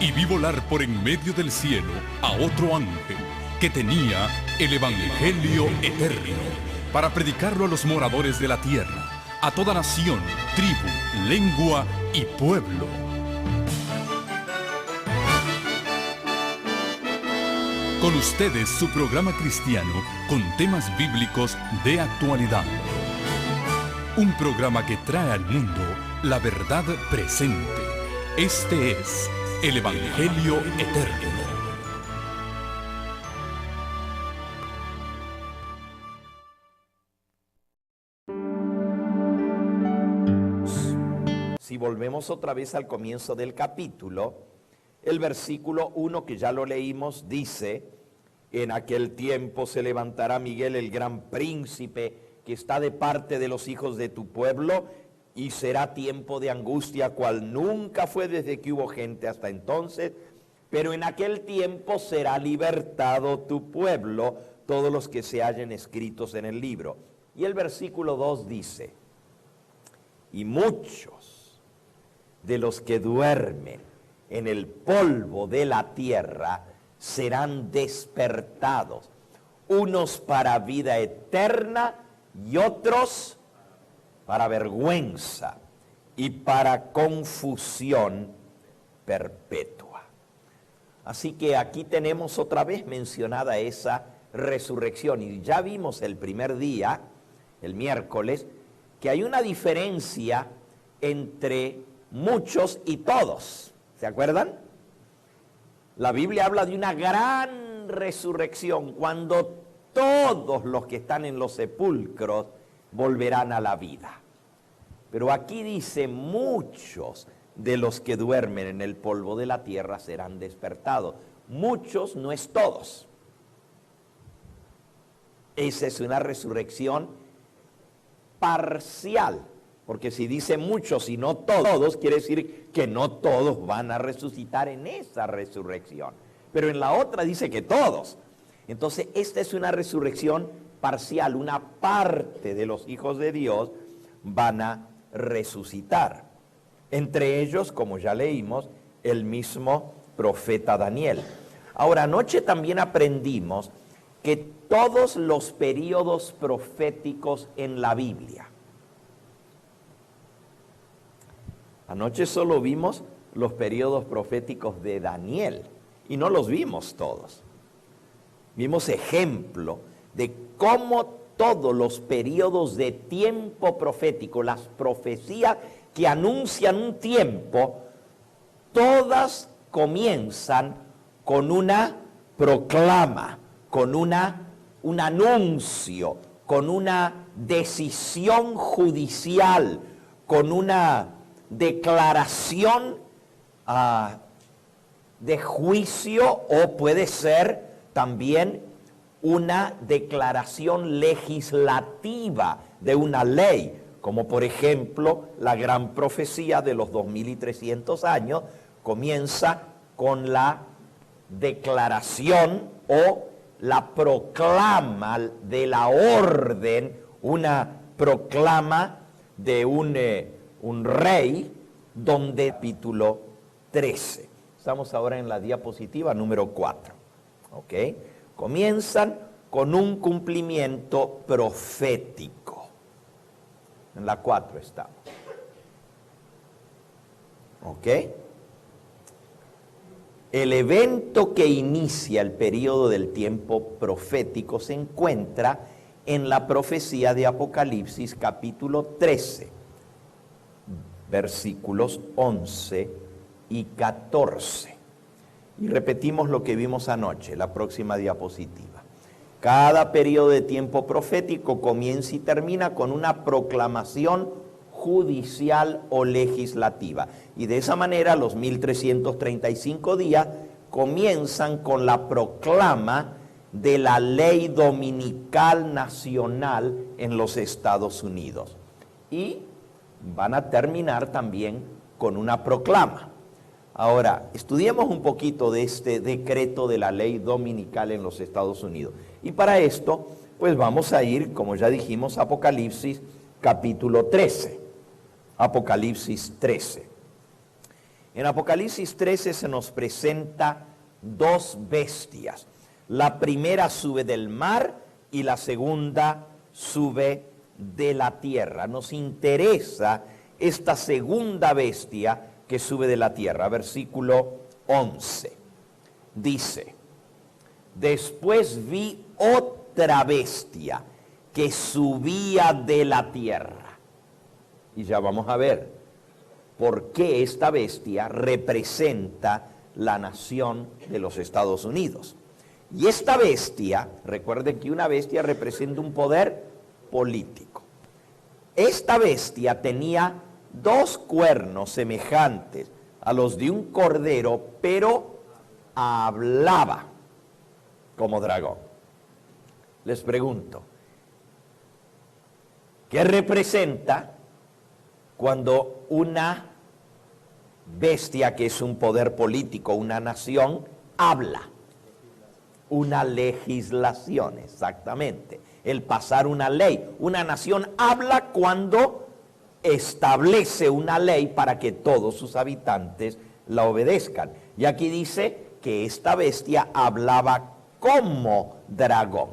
y vi volar por en medio del cielo a otro ángel que tenía el Evangelio eterno para predicarlo a los moradores de la tierra, a toda nación, tribu, lengua y pueblo. Con ustedes su programa cristiano con temas bíblicos de actualidad. Un programa que trae al mundo la verdad presente. Este es el Evangelio eterno. Si volvemos otra vez al comienzo del capítulo, el versículo 1 que ya lo leímos dice: en aquel tiempo se levantará Miguel, el gran príncipe, que está de parte de los hijos de tu pueblo, y será tiempo de angustia, cual nunca fue desde que hubo gente hasta entonces, pero en aquel tiempo será libertado tu pueblo, todos los que se hallen escritos en el libro. Y el versículo 2 dice: y muchos de los que duermen en el polvo de la tierra serán despertados, unos para vida eterna y otros para vergüenza y para confusión perpetua. Así que aquí tenemos otra vez mencionada esa resurrección, y ya vimos el primer día, el miércoles, que hay una diferencia entre muchos y todos. ¿Se acuerdan? La Biblia habla de una gran resurrección cuando todos los que están en los sepulcros volverán a la vida. Pero aquí dice: muchos de los que duermen en el polvo de la tierra serán despertados. Muchos no es todos. Esa es una resurrección parcial, porque si dice muchos y no todos, quiere decir que no todos van a resucitar en esa resurrección. Pero en la otra dice que todos. Entonces, esta es una resurrección parcial. Una parte de los hijos de Dios van a resucitar. Entre ellos, como ya leímos, el mismo profeta Daniel. Ahora, anoche también aprendimos que todos los períodos proféticos en la Biblia, anoche solo vimos los periodos proféticos de Daniel y no los vimos todos. Vimos ejemplo de cómo todos los periodos de tiempo profético, las profecías que anuncian un tiempo, todas comienzan con una proclama, con un anuncio, con una decisión judicial, con una declaración de juicio, o puede ser también una declaración legislativa de una ley, como por ejemplo la gran profecía de los 2300 años comienza con la declaración o la proclama de la orden, una proclama de un rey, donde capítulo 13. Estamos ahora en la diapositiva número 4. ¿Ok? Comienzan con un cumplimiento profético. En la 4 estamos. ¿Ok? El evento que inicia el periodo del tiempo profético se encuentra en la profecía de Apocalipsis capítulo 13, versículos 11 y 14. Y repetimos lo que vimos anoche, la próxima diapositiva. Cada periodo de tiempo profético comienza y termina con una proclamación judicial o legislativa. Y de esa manera los 1335 días comienzan con la proclama de la ley dominical nacional en los Estados Unidos. Y van a terminar también con una proclama. Ahora, estudiemos un poquito de este decreto de la ley dominical en los Estados Unidos. Y para esto, pues vamos a ir, como ya dijimos, a Apocalipsis capítulo 13. Apocalipsis 13. En Apocalipsis 13 se nos presenta dos bestias. La primera sube del mar y la segunda sube de la tierra. Nos interesa esta segunda bestia que sube de la tierra. Versículo 11. Dice: después vi otra bestia que subía de la tierra. Y ya vamos a ver por qué esta bestia representa la nación de los Estados Unidos. Y esta bestia, recuerden que una bestia representa un poder político. Esta bestia tenía dos cuernos semejantes a los de un cordero, pero hablaba como dragón. Les pregunto, ¿qué representa cuando una bestia, que es un poder político, una nación, habla? Una legislación, exactamente. El pasar una ley. Una nación habla cuando establece una ley para que todos sus habitantes la obedezcan. Y aquí dice que esta bestia hablaba como dragón.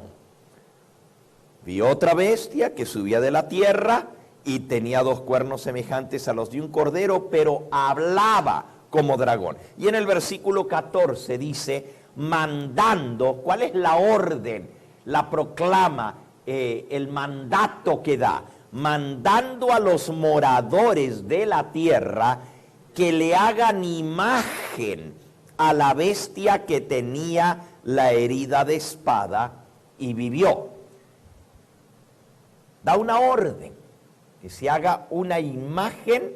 Vi otra bestia que subía de la tierra y tenía dos cuernos semejantes a los de un cordero, pero hablaba como dragón. Y en el versículo 14 dice: mandando. ¿Cuál es la orden? La proclama, el mandato que da. Mandando a los moradores de la tierra que le hagan imagen a la bestia que tenía la herida de espada y vivió. Da una orden, que se haga una imagen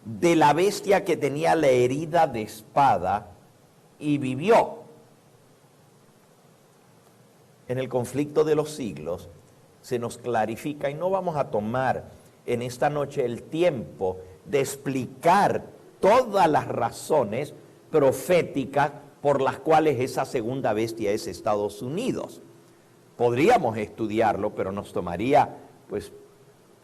de la bestia que tenía la herida de espada y vivió. En el conflicto de los siglos se nos clarifica, y no vamos a tomar en esta noche el tiempo de explicar todas las razones proféticas por las cuales esa segunda bestia es Estados Unidos. Podríamos estudiarlo, pero nos tomaría pues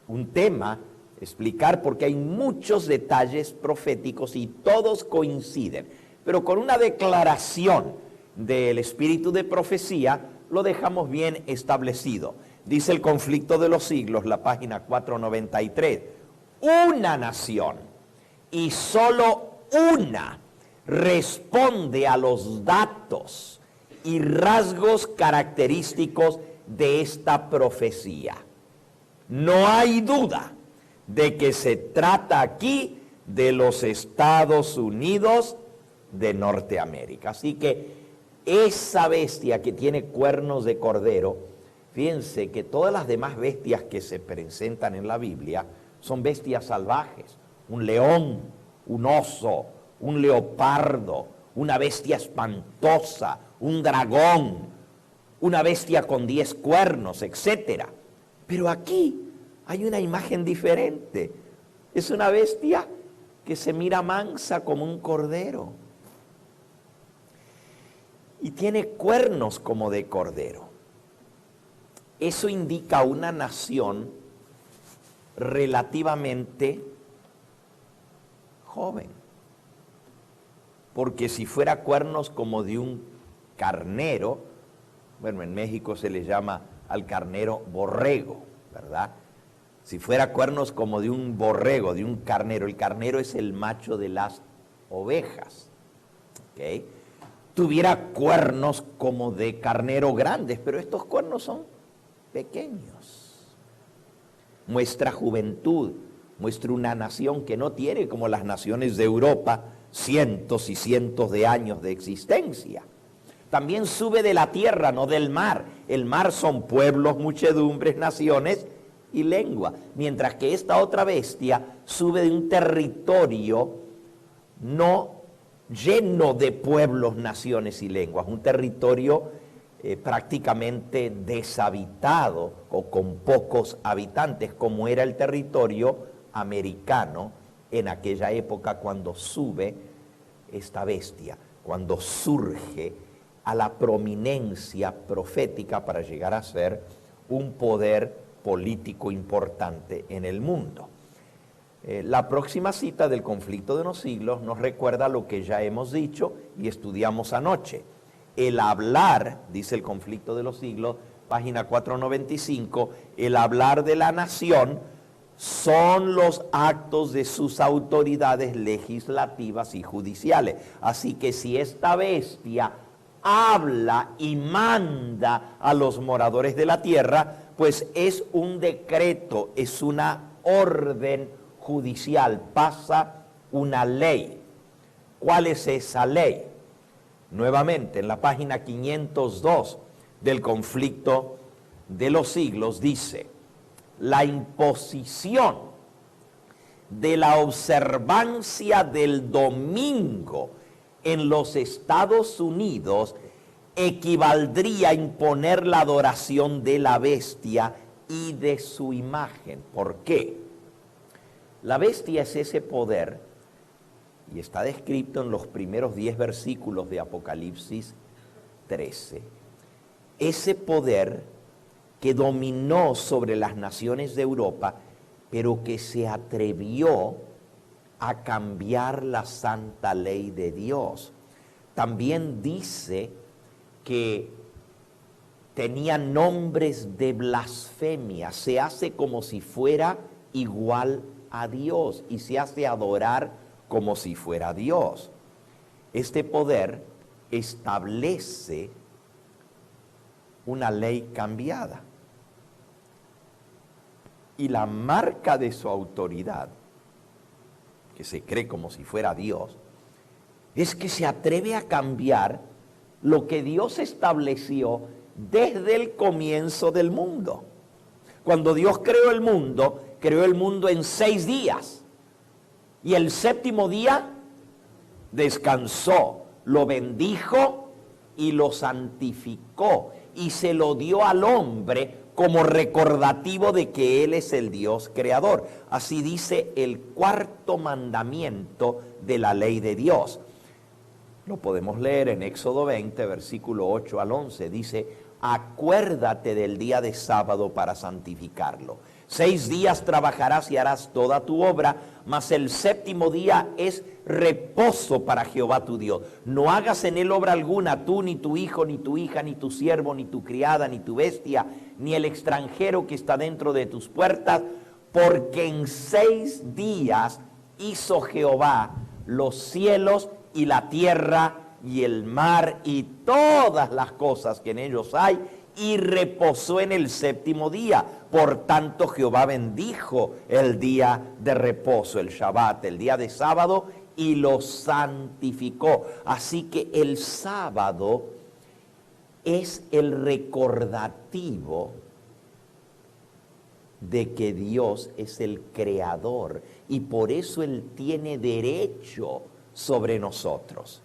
un tema explicar, porque hay muchos detalles proféticos y todos coinciden. Pero con una declaración del espíritu de profecía lo dejamos bien establecido. Dice el conflicto de los siglos, la página 493, una nación, y solo una, responde a los datos y rasgos característicos de esta profecía. No hay duda de que se trata aquí de los Estados Unidos de Norteamérica. Así que esa bestia que tiene cuernos de cordero, fíjense que todas las demás bestias que se presentan en la Biblia son bestias salvajes. Un león, un oso, un leopardo, una bestia espantosa, un dragón, una bestia con 10 cuernos, etc. Pero aquí hay una imagen diferente. Es una bestia que se mira mansa como un cordero. Y tiene cuernos como de cordero. Eso indica una nación relativamente joven. Porque si fuera cuernos como de un carnero, bueno, en México se le llama al carnero borrego, ¿verdad? Si fuera cuernos como de un borrego, de un carnero, el carnero es el macho de las ovejas, ¿ok? Tuviera cuernos como de carnero grandes, pero estos cuernos son pequeños. Muestra juventud, muestra una nación que no tiene, como las naciones de Europa, cientos y cientos de años de existencia. También sube de la tierra, no del mar. El mar son pueblos, muchedumbres, naciones y lengua. Mientras que esta otra bestia sube de un territorio no lleno de pueblos, naciones y lenguas. Un territorio prácticamente deshabitado o con pocos habitantes, como era el territorio americano en aquella época cuando sube esta bestia, cuando surge a la prominencia profética para llegar a ser un poder político importante en el mundo. La próxima cita del conflicto de los siglos nos recuerda lo que ya hemos dicho y estudiamos anoche. El hablar, dice el conflicto de los siglos, página 495, el hablar de la nación son los actos de sus autoridades legislativas y judiciales. Así que si esta bestia habla y manda a los moradores de la tierra, pues es un decreto, es una orden judicial, pasa una ley. ¿Cuál es esa ley? Nuevamente, en la página 502 del conflicto de los siglos dice: la imposición de la observancia del domingo en los Estados Unidos equivaldría a imponer la adoración de la bestia y de su imagen. ¿Por qué? La bestia es ese poder, y está descrito en los primeros 10 versículos de Apocalipsis 13, ese poder que dominó sobre las naciones de Europa, pero que se atrevió a cambiar la santa ley de Dios. También dice que tenía nombres de blasfemia, se hace como si fuera igual a Dios y se hace adorar como si fuera Dios. Este poder establece una ley cambiada. Y la marca de su autoridad, que se cree como si fuera Dios, es que se atreve a cambiar lo que Dios estableció desde el comienzo del mundo. Cuando Dios creó el mundo en 6 días. Y el séptimo día descansó, lo bendijo y lo santificó. Y se lo dio al hombre como recordativo de que Él es el Dios creador. Así dice el 4º mandamiento de la ley de Dios. Lo podemos leer en Éxodo 20, versículo 8 al 11. Dice: acuérdate del día de sábado para santificarlo. 6 días trabajarás y harás toda tu obra, mas el séptimo día es reposo para Jehová tu Dios. No hagas en él obra alguna, tú, ni tu hijo, ni tu hija, ni tu siervo, ni tu criada, ni tu bestia, ni el extranjero que está dentro de tus puertas, porque en 6 días hizo Jehová los cielos y la tierra y el mar y todas las cosas que en ellos hay, y reposó en el séptimo día. Por tanto, Jehová bendijo el día de reposo, el Shabbat, el día de sábado, y lo santificó. Así que el sábado es el recordativo de que Dios es el creador, y por eso Él tiene derecho sobre nosotros.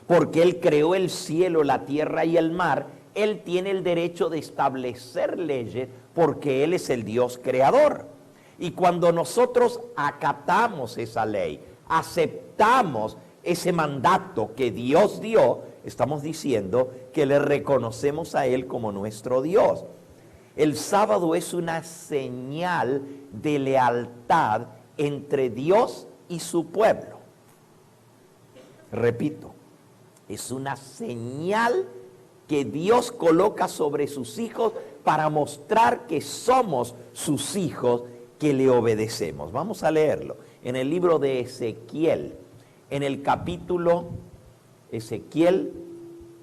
Porque Él creó el cielo, la tierra y el mar, Él tiene el derecho de establecer leyes porque Él es el Dios creador. Y cuando nosotros acatamos esa ley, aceptamos ese mandato que Dios dio, estamos diciendo que le reconocemos a Él como nuestro Dios. El sábado es una señal de lealtad entre Dios y su pueblo. Repito, es una señal que Dios coloca sobre sus hijos para mostrar que somos sus hijos, que le obedecemos. Vamos a leerlo en el libro de Ezequiel, en el capítulo, Ezequiel,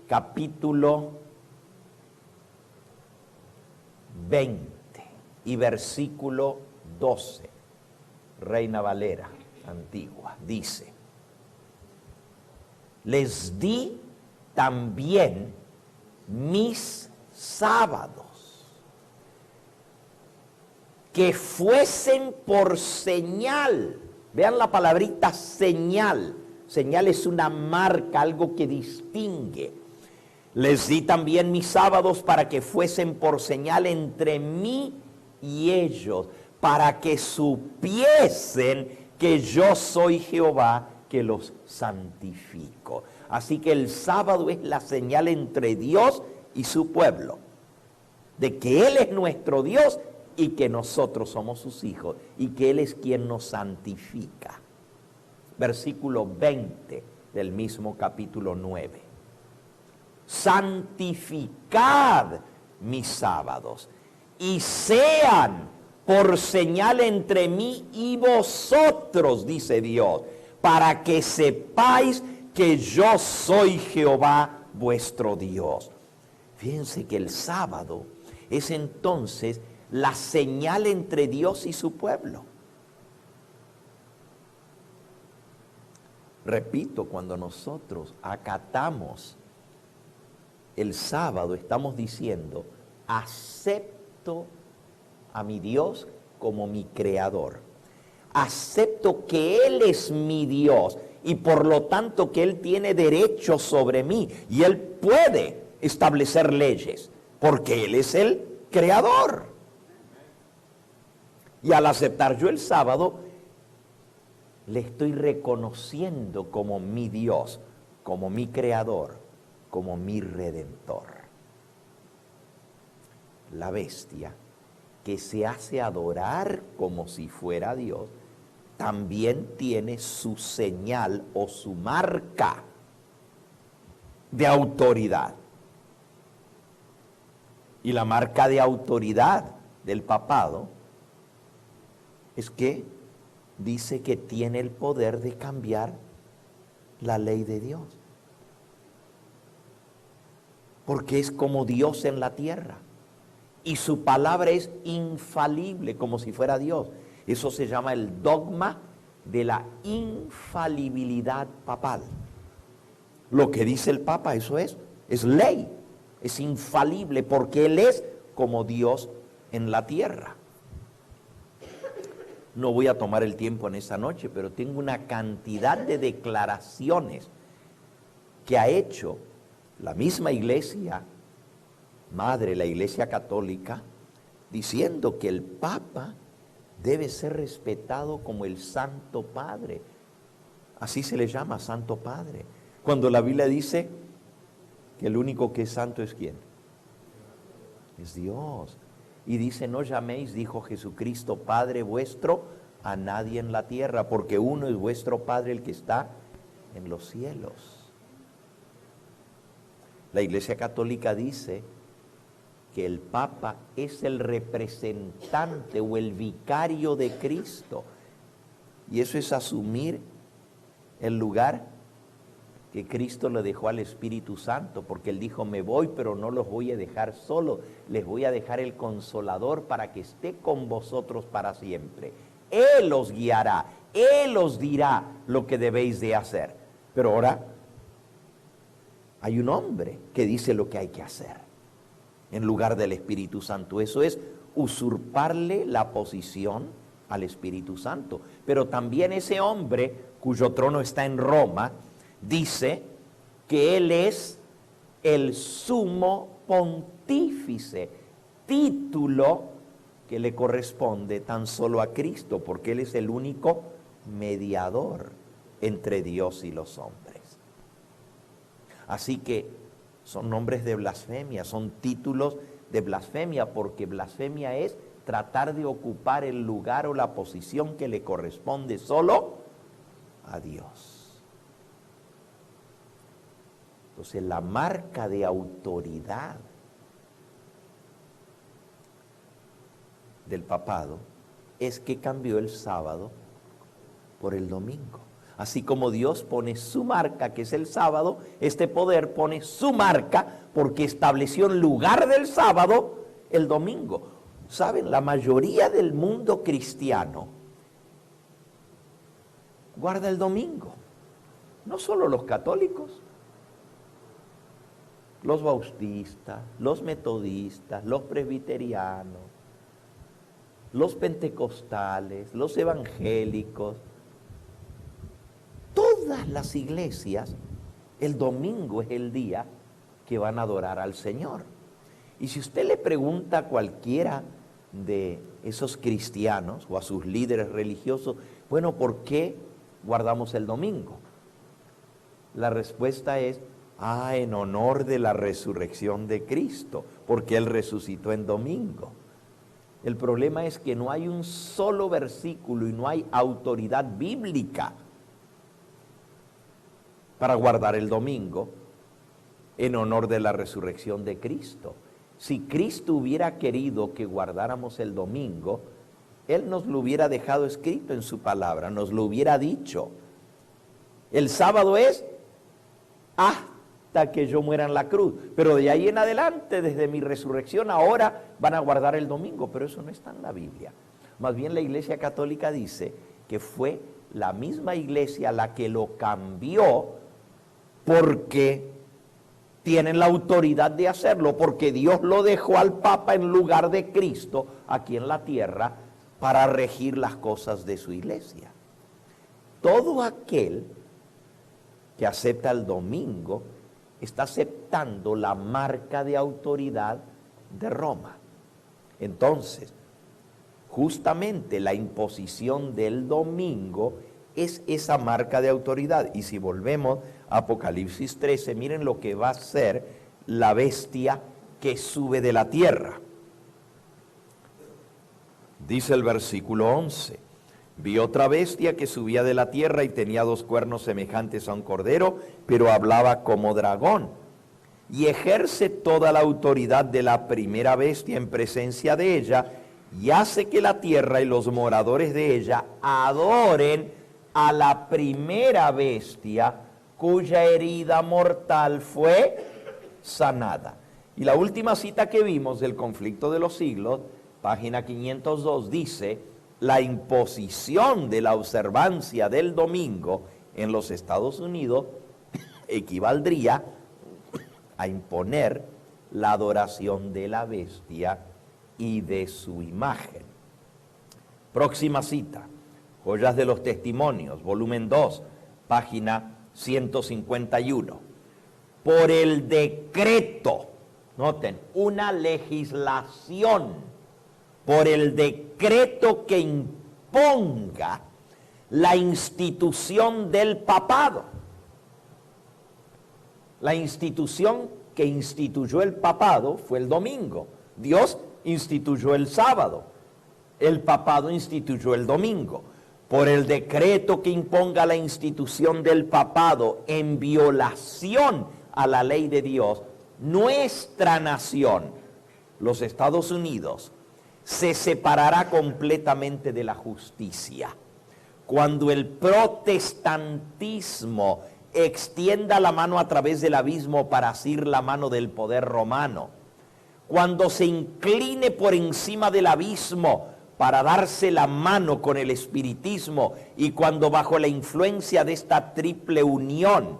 capítulo 20 y versículo 12, Reina Valera antigua, dice: les di también mis sábados, que fuesen por señal. Vean la palabrita señal. Señal es una marca, algo que distingue. Les di también mis sábados para que fuesen por señal entre mí y ellos, para que supiesen que yo soy Jehová, que los santifico. Así que el sábado es la señal entre Dios y su pueblo, de que Él es nuestro Dios y que nosotros somos sus hijos y que Él es quien nos santifica. Versículo 20 del mismo capítulo 9. Santificad mis sábados y sean por señal entre mí y vosotros, dice Dios, para que sepáis que yo soy Jehová vuestro Dios. Fíjense que el sábado es entonces la señal entre Dios y su pueblo. Repito, cuando nosotros acatamos el sábado, estamos diciendo, acepto a mi Dios como mi creador. Acepto que Él es mi Dios y por lo tanto que Él tiene derecho sobre mí y Él puede establecer leyes porque Él es el creador. Y al aceptar yo el sábado, le estoy reconociendo como mi Dios, como mi creador, como mi redentor. La bestia que se hace adorar como si fuera Dios, también tiene su señal o su marca de autoridad. Y la marca de autoridad del papado es que dice que tiene el poder de cambiar la ley de Dios. Porque es como Dios en la tierra. Y su palabra es infalible, como si fuera Dios. Eso se llama el dogma de la infalibilidad papal. Lo que dice el Papa, eso es ley, es infalible, porque Él es como Dios en la tierra. No voy a tomar el tiempo en esta noche, pero tengo una cantidad de declaraciones que ha hecho la misma iglesia madre, la Iglesia Católica, diciendo que el Papa debe ser respetado como el Santo Padre. Así se le llama, Santo Padre. Cuando la Biblia dice que el único que es santo es ¿quién? Es Dios. Y dice, no llaméis, dijo Jesucristo, Padre vuestro, a nadie en la tierra, porque uno es vuestro Padre, el que está en los cielos. La Iglesia Católica dice que el Papa es el representante o el vicario de Cristo. Y eso es asumir el lugar que Cristo le dejó al Espíritu Santo, porque Él dijo, me voy, pero no los voy a dejar solos, les voy a dejar el Consolador para que esté con vosotros para siempre. Él os guiará, Él os dirá lo que debéis de hacer. Pero ahora hay un hombre que dice lo que hay que hacer en lugar del Espíritu Santo. Eso es usurparle la posición al Espíritu Santo. Pero también ese hombre, cuyo trono está en Roma, dice que Él es el sumo pontífice, título que le corresponde tan solo a Cristo, porque Él es el único mediador entre Dios y los hombres. Así que son nombres de blasfemia, son títulos de blasfemia, porque blasfemia es tratar de ocupar el lugar o la posición que le corresponde solo a Dios. Entonces, la marca de autoridad del papado es que cambió el sábado por el domingo. Así como Dios pone su marca, que es el sábado, este poder pone su marca porque estableció en lugar del sábado el domingo. ¿Saben? La mayoría del mundo cristiano guarda el domingo. No solo los católicos, los bautistas, los metodistas, los presbiterianos, los pentecostales, los evangélicos. Todas las iglesias, el domingo es el día que van a adorar al Señor. Y si usted le pregunta a cualquiera de esos cristianos o a sus líderes religiosos, bueno, ¿por qué guardamos el domingo? La respuesta es, en honor de la resurrección de Cristo, porque Él resucitó en domingo. El problema es que no hay un solo versículo y no hay autoridad bíblica para guardar el domingo en honor de la resurrección de Cristo. Si Cristo hubiera querido que guardáramos el domingo, Él nos lo hubiera dejado escrito en su palabra, nos lo hubiera dicho. El sábado es hasta que yo muera en la cruz, pero de ahí en adelante, desde mi resurrección, ahora van a guardar el domingo, pero eso no está en la Biblia. Más bien la Iglesia Católica dice que fue la misma Iglesia la que lo cambió porque tienen la autoridad de hacerlo, porque Dios lo dejó al Papa en lugar de Cristo aquí en la tierra para regir las cosas de su Iglesia. Todo aquel que acepta el domingo está aceptando la marca de autoridad de Roma. Entonces, justamente la imposición del domingo es esa marca de autoridad. Y si volvemos a Apocalipsis 13, miren lo que va a ser la bestia que sube de la tierra. Dice el versículo 11: vi otra bestia que subía de la tierra y tenía 2 cuernos semejantes a un cordero, pero hablaba como dragón. Y ejerce toda la autoridad de la primera bestia en presencia de ella, y hace que la tierra y los moradores de ella adoren a la primera bestia, cuya herida mortal fue sanada. Y la última cita que vimos del conflicto de los siglos, página 502, dice: la imposición de la observancia del domingo en los Estados Unidos equivaldría a imponer la adoración de la bestia y de su imagen. Próxima cita, Joyas de los Testimonios, volumen 2, página 151. Por el decreto, noten, una legislación, por el decreto que imponga la institución del papado. La institución que instituyó el papado fue el domingo. Dios instituyó el sábado. El papado instituyó el domingo. Por el decreto que imponga la institución del papado en violación a la ley de Dios, nuestra nación, los Estados Unidos, se separará completamente de la justicia. Cuando el protestantismo extienda la mano a través del abismo para asir la mano del poder romano, cuando se incline por encima del abismo para darse la mano con el espiritismo, y cuando bajo la influencia de esta triple unión,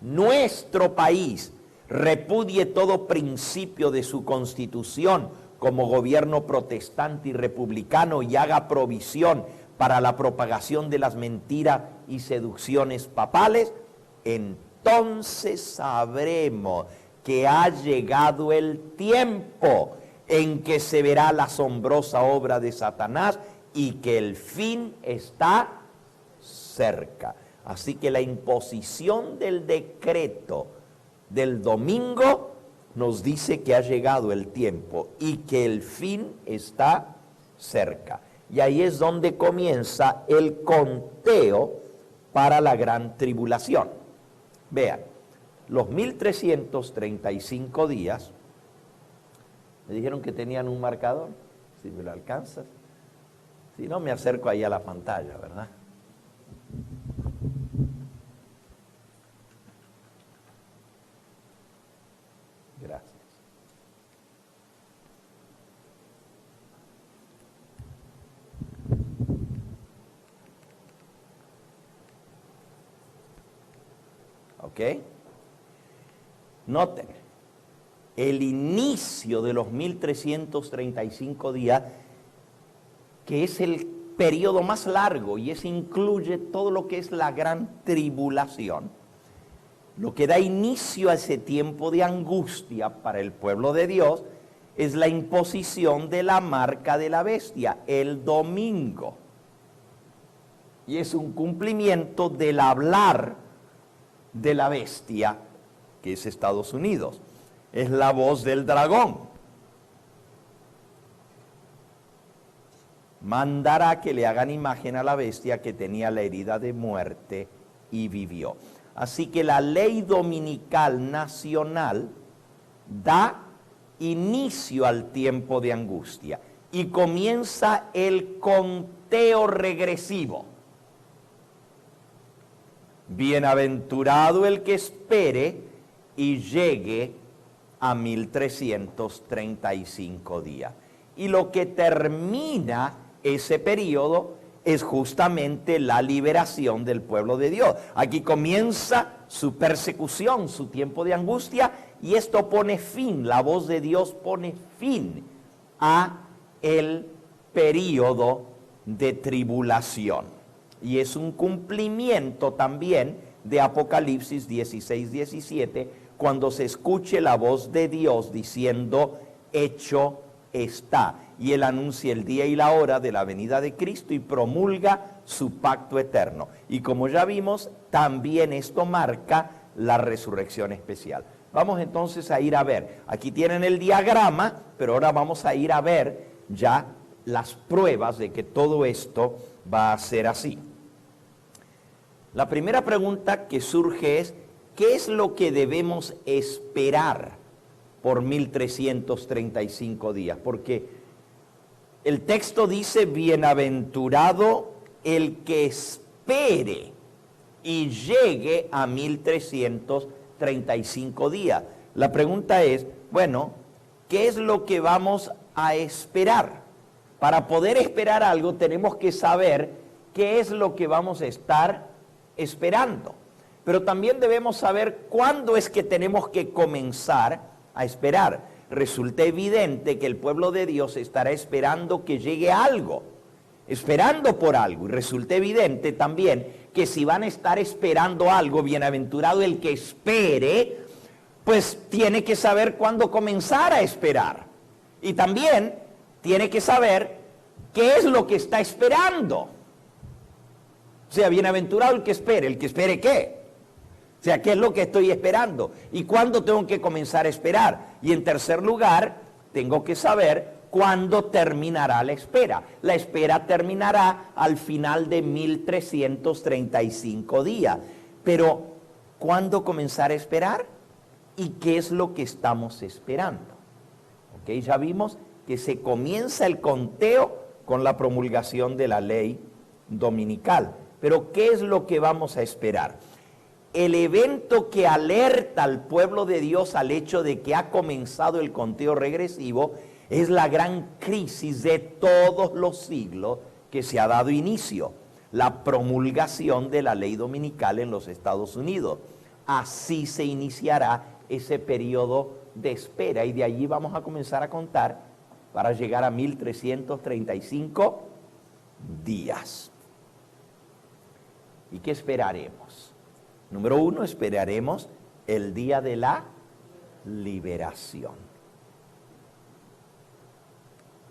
nuestro país repudie todo principio de su constitución como gobierno protestante y republicano y haga provisión para la propagación de las mentiras y seducciones papales, entonces sabremos que ha llegado el tiempo en que se verá la asombrosa obra de Satanás y que el fin está cerca. Así que la imposición del decreto del domingo nos dice que ha llegado el tiempo y que el fin está cerca. Y ahí es donde comienza el conteo para la gran tribulación. Vean, los 1335 días, me dijeron que tenían un marcador, si me lo alcanzas. Si no, me acerco ahí a la pantalla, ¿verdad? Gracias. ¿Ok? Noten, el inicio de los 1335 días, que es el periodo más largo, y ese incluye todo lo que es la gran tribulación, lo que da inicio a ese tiempo de angustia para el pueblo de Dios, es la imposición de la marca de la bestia, el domingo. Y es un cumplimiento del hablar de la bestia, que es Estados Unidos. Es la voz del dragón. mandará que le hagan imagen a la bestia que tenía la herida de muerte y vivió. Así que la ley dominical nacional da inicio al tiempo de angustia y comienza el conteo regresivo. Bienaventurado el que espere y llegue a 1335 días. Y lo que termina ese periodo es justamente la liberación del pueblo de Dios. Aquí comienza su persecución, su tiempo de angustia, y esto pone fin, la voz de Dios pone fin a el periodo de tribulación. Y es un cumplimiento también de Apocalipsis 16:17, cuando se escuche la voz de Dios diciendo, hecho está. Y Él anuncia el día y la hora de la venida de Cristo y promulga su pacto eterno. Y como ya vimos, también esto marca la resurrección especial. Vamos entonces a ir a ver. Aquí tienen el diagrama, pero ahora vamos a ir a ver ya las pruebas de que todo esto va a ser así. La primera pregunta que surge es, ¿qué es lo que debemos esperar por 1335 días? Porque el texto dice, bienaventurado el que espere y llegue a 1335 días. La pregunta es, bueno, ¿qué es lo que vamos a esperar? Para poder esperar algo tenemos que saber qué es lo que vamos a estar esperando. Pero también debemos saber cuándo es que tenemos que comenzar a esperar. Resulta evidente que el pueblo de Dios estará esperando que llegue algo, esperando por algo. Y resulta evidente también que si van a estar esperando algo, bienaventurado el que espere, pues tiene que saber cuándo comenzar a esperar. Y también tiene que saber qué es lo que está esperando. O sea, bienaventurado el que espere ¿qué? O sea, ¿qué es lo que estoy esperando? ¿Y cuándo tengo que comenzar a esperar? Y en tercer lugar, tengo que saber cuándo terminará la espera. La espera terminará al final de 1335 días. Pero, ¿cuándo comenzar a esperar? ¿Y qué es lo que estamos esperando? ¿Ok? Ya vimos que se comienza el conteo con la promulgación de la ley dominical. Pero, ¿qué es lo que vamos a esperar? El evento que alerta al pueblo de Dios al hecho de que ha comenzado el conteo regresivo es la gran crisis de todos los siglos que se ha dado inicio, la promulgación de la ley dominical en los Estados Unidos. Así se iniciará ese periodo de espera y de allí vamos a comenzar a contar para llegar a 1335 días. ¿Y qué esperaremos? Número 1, esperaremos el día de la liberación.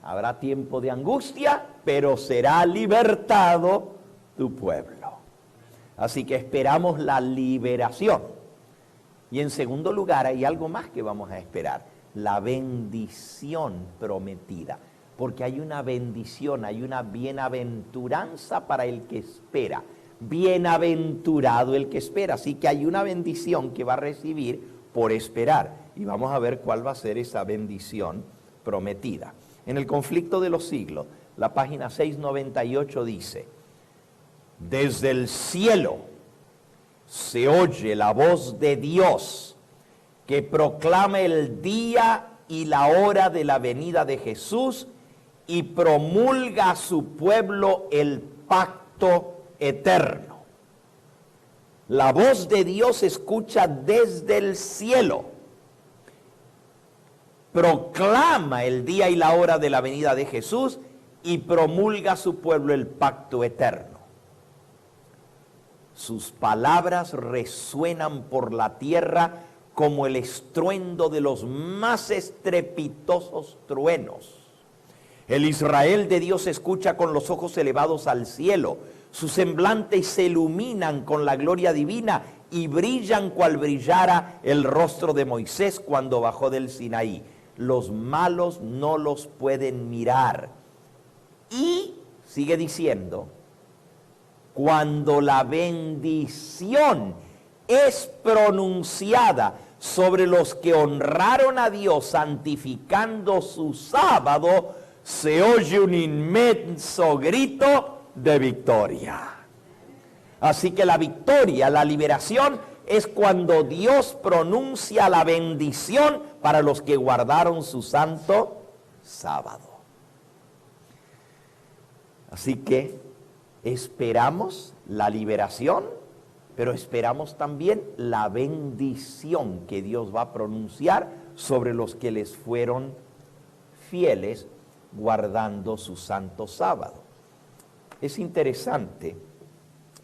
Habrá tiempo de angustia, pero será libertado tu pueblo. Así que esperamos la liberación. Y en segundo lugar, hay algo más que vamos a esperar, la bendición prometida. Porque hay una bendición, hay una bienaventuranza para el que espera. Bienaventurado el que espera. Así que hay una bendición que va a recibir por esperar. Y vamos a ver cuál va a ser esa bendición prometida. En el conflicto de los siglos, la página 698 dice, desde el cielo se oye la voz de Dios que proclama el día y la hora de la venida de Jesús y promulga a su pueblo el pacto eterno. La voz de Dios se escucha desde el cielo. Proclama el día y la hora de la venida de Jesús y promulga a su pueblo el pacto eterno. Sus palabras resuenan por la tierra como el estruendo de los más estrepitosos truenos. El Israel de Dios escucha con los ojos elevados al cielo. Sus semblantes se iluminan con la gloria divina y brillan cual brillara el rostro de Moisés cuando bajó del Sinaí. Los malos no los pueden mirar y sigue diciendo, cuando la bendición es pronunciada sobre los que honraron a Dios santificando su sábado, se oye un inmenso grito de victoria. Así que la victoria, la liberación, es cuando Dios pronuncia la bendición para los que guardaron su santo sábado. Así que esperamos la liberación, pero esperamos también la bendición que Dios va a pronunciar sobre los que les fueron fieles guardando su santo sábado. Es interesante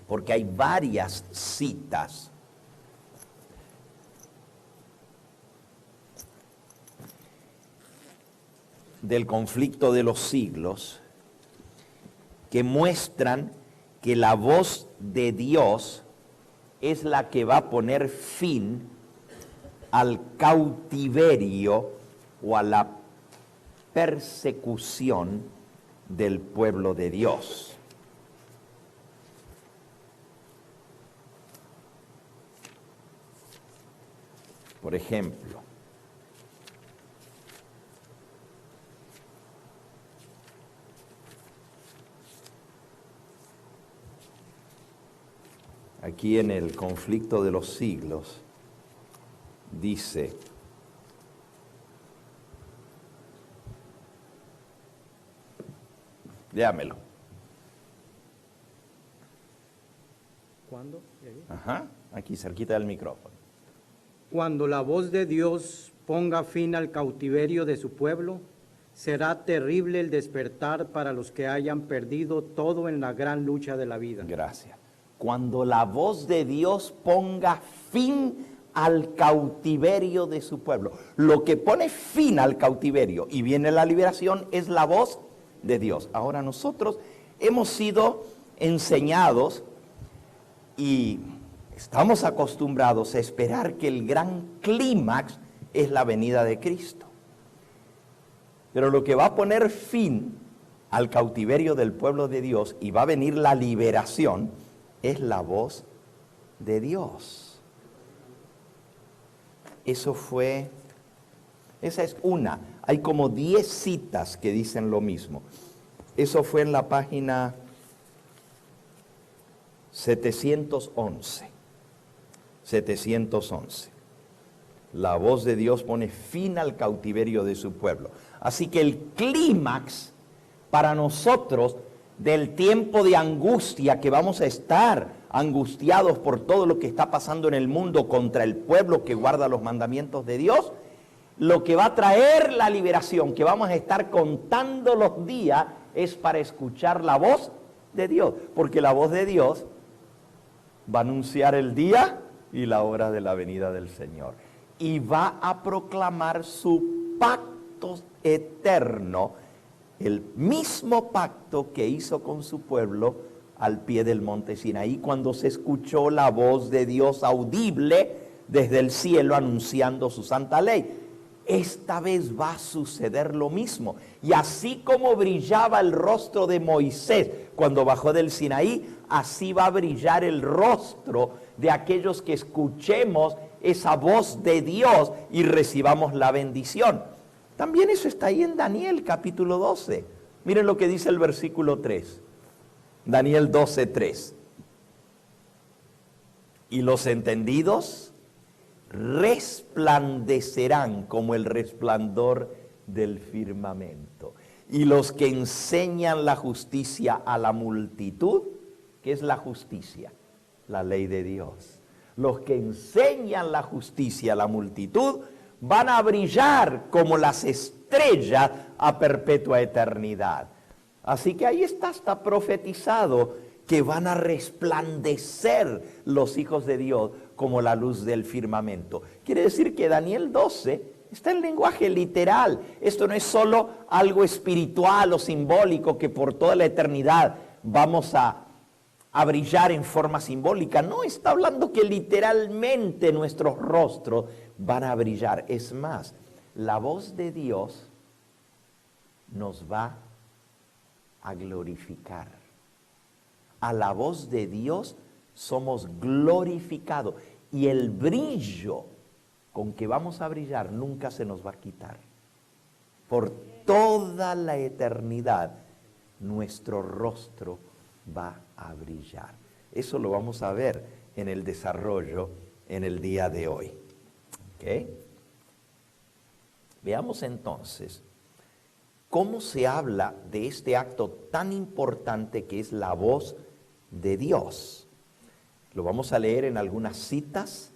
porque hay varias citas del conflicto de los siglos que muestran que la voz de Dios es la que va a poner fin al cautiverio o a la persecución del pueblo de Dios. Por ejemplo, aquí en el conflicto de los siglos, dice, léamelo. ¿Cuándo? Ajá, aquí cerquita del micrófono. Cuando la voz de Dios ponga fin al cautiverio de su pueblo, será terrible el despertar para los que hayan perdido todo en la gran lucha de la vida. Gracias. Cuando la voz de Dios ponga fin al cautiverio de su pueblo. Lo que pone fin al cautiverio y viene la liberación es la voz de Dios. Ahora nosotros hemos sido enseñados y estamos acostumbrados a esperar que el gran clímax es la venida de Cristo. Pero lo que va a poner fin al cautiverio del pueblo de Dios y va a venir la liberación es la voz de Dios. Esa es una. Hay como 10 citas que dicen lo mismo. Eso fue en la página 711. 711. La voz de Dios pone fin al cautiverio de su pueblo. Así que el clímax para nosotros del tiempo de angustia que vamos a estar angustiados por todo lo que está pasando en el mundo contra el pueblo que guarda los mandamientos de Dios, lo que va a traer la liberación que vamos a estar contando los días es para escuchar la voz de Dios, porque la voz de Dios va a anunciar el día y la hora de la venida del Señor y va a proclamar su pacto eterno, el mismo pacto que hizo con su pueblo al pie del monte Sinaí, cuando se escuchó la voz de Dios audible desde el cielo anunciando su santa ley. Esta vez va a suceder lo mismo. Y así como brillaba el rostro de Moisés cuando bajó del Sinaí, así va a brillar el rostro de aquellos que escuchemos esa voz de Dios y recibamos la bendición. También eso está ahí en Daniel capítulo 12. Miren lo que dice el versículo 3. Daniel 12, 3. Y los entendidos resplandecerán como el resplandor del firmamento. Y los que enseñan la justicia a la multitud, ¿qué es la justicia? La ley de Dios. Los que enseñan la justicia a la multitud van a brillar como las estrellas a perpetua eternidad. Así que ahí está profetizado que van a resplandecer los hijos de Dios como la luz del firmamento. Quiere decir que Daniel 12 está en lenguaje literal. Esto no es solo algo espiritual o simbólico que por toda la eternidad vamos a brillar en forma simbólica. No, está hablando que literalmente nuestros rostros van a brillar. Es más, la voz de Dios nos va a glorificar. A la voz de Dios somos glorificados. Y el brillo con que vamos a brillar nunca se nos va a quitar. Por toda la eternidad, nuestro rostro va a brillar. Eso lo vamos a ver en el desarrollo en el día de hoy. ¿Ok? Veamos entonces cómo se habla de este acto tan importante que es la voz de Dios. Lo vamos a leer en algunas citas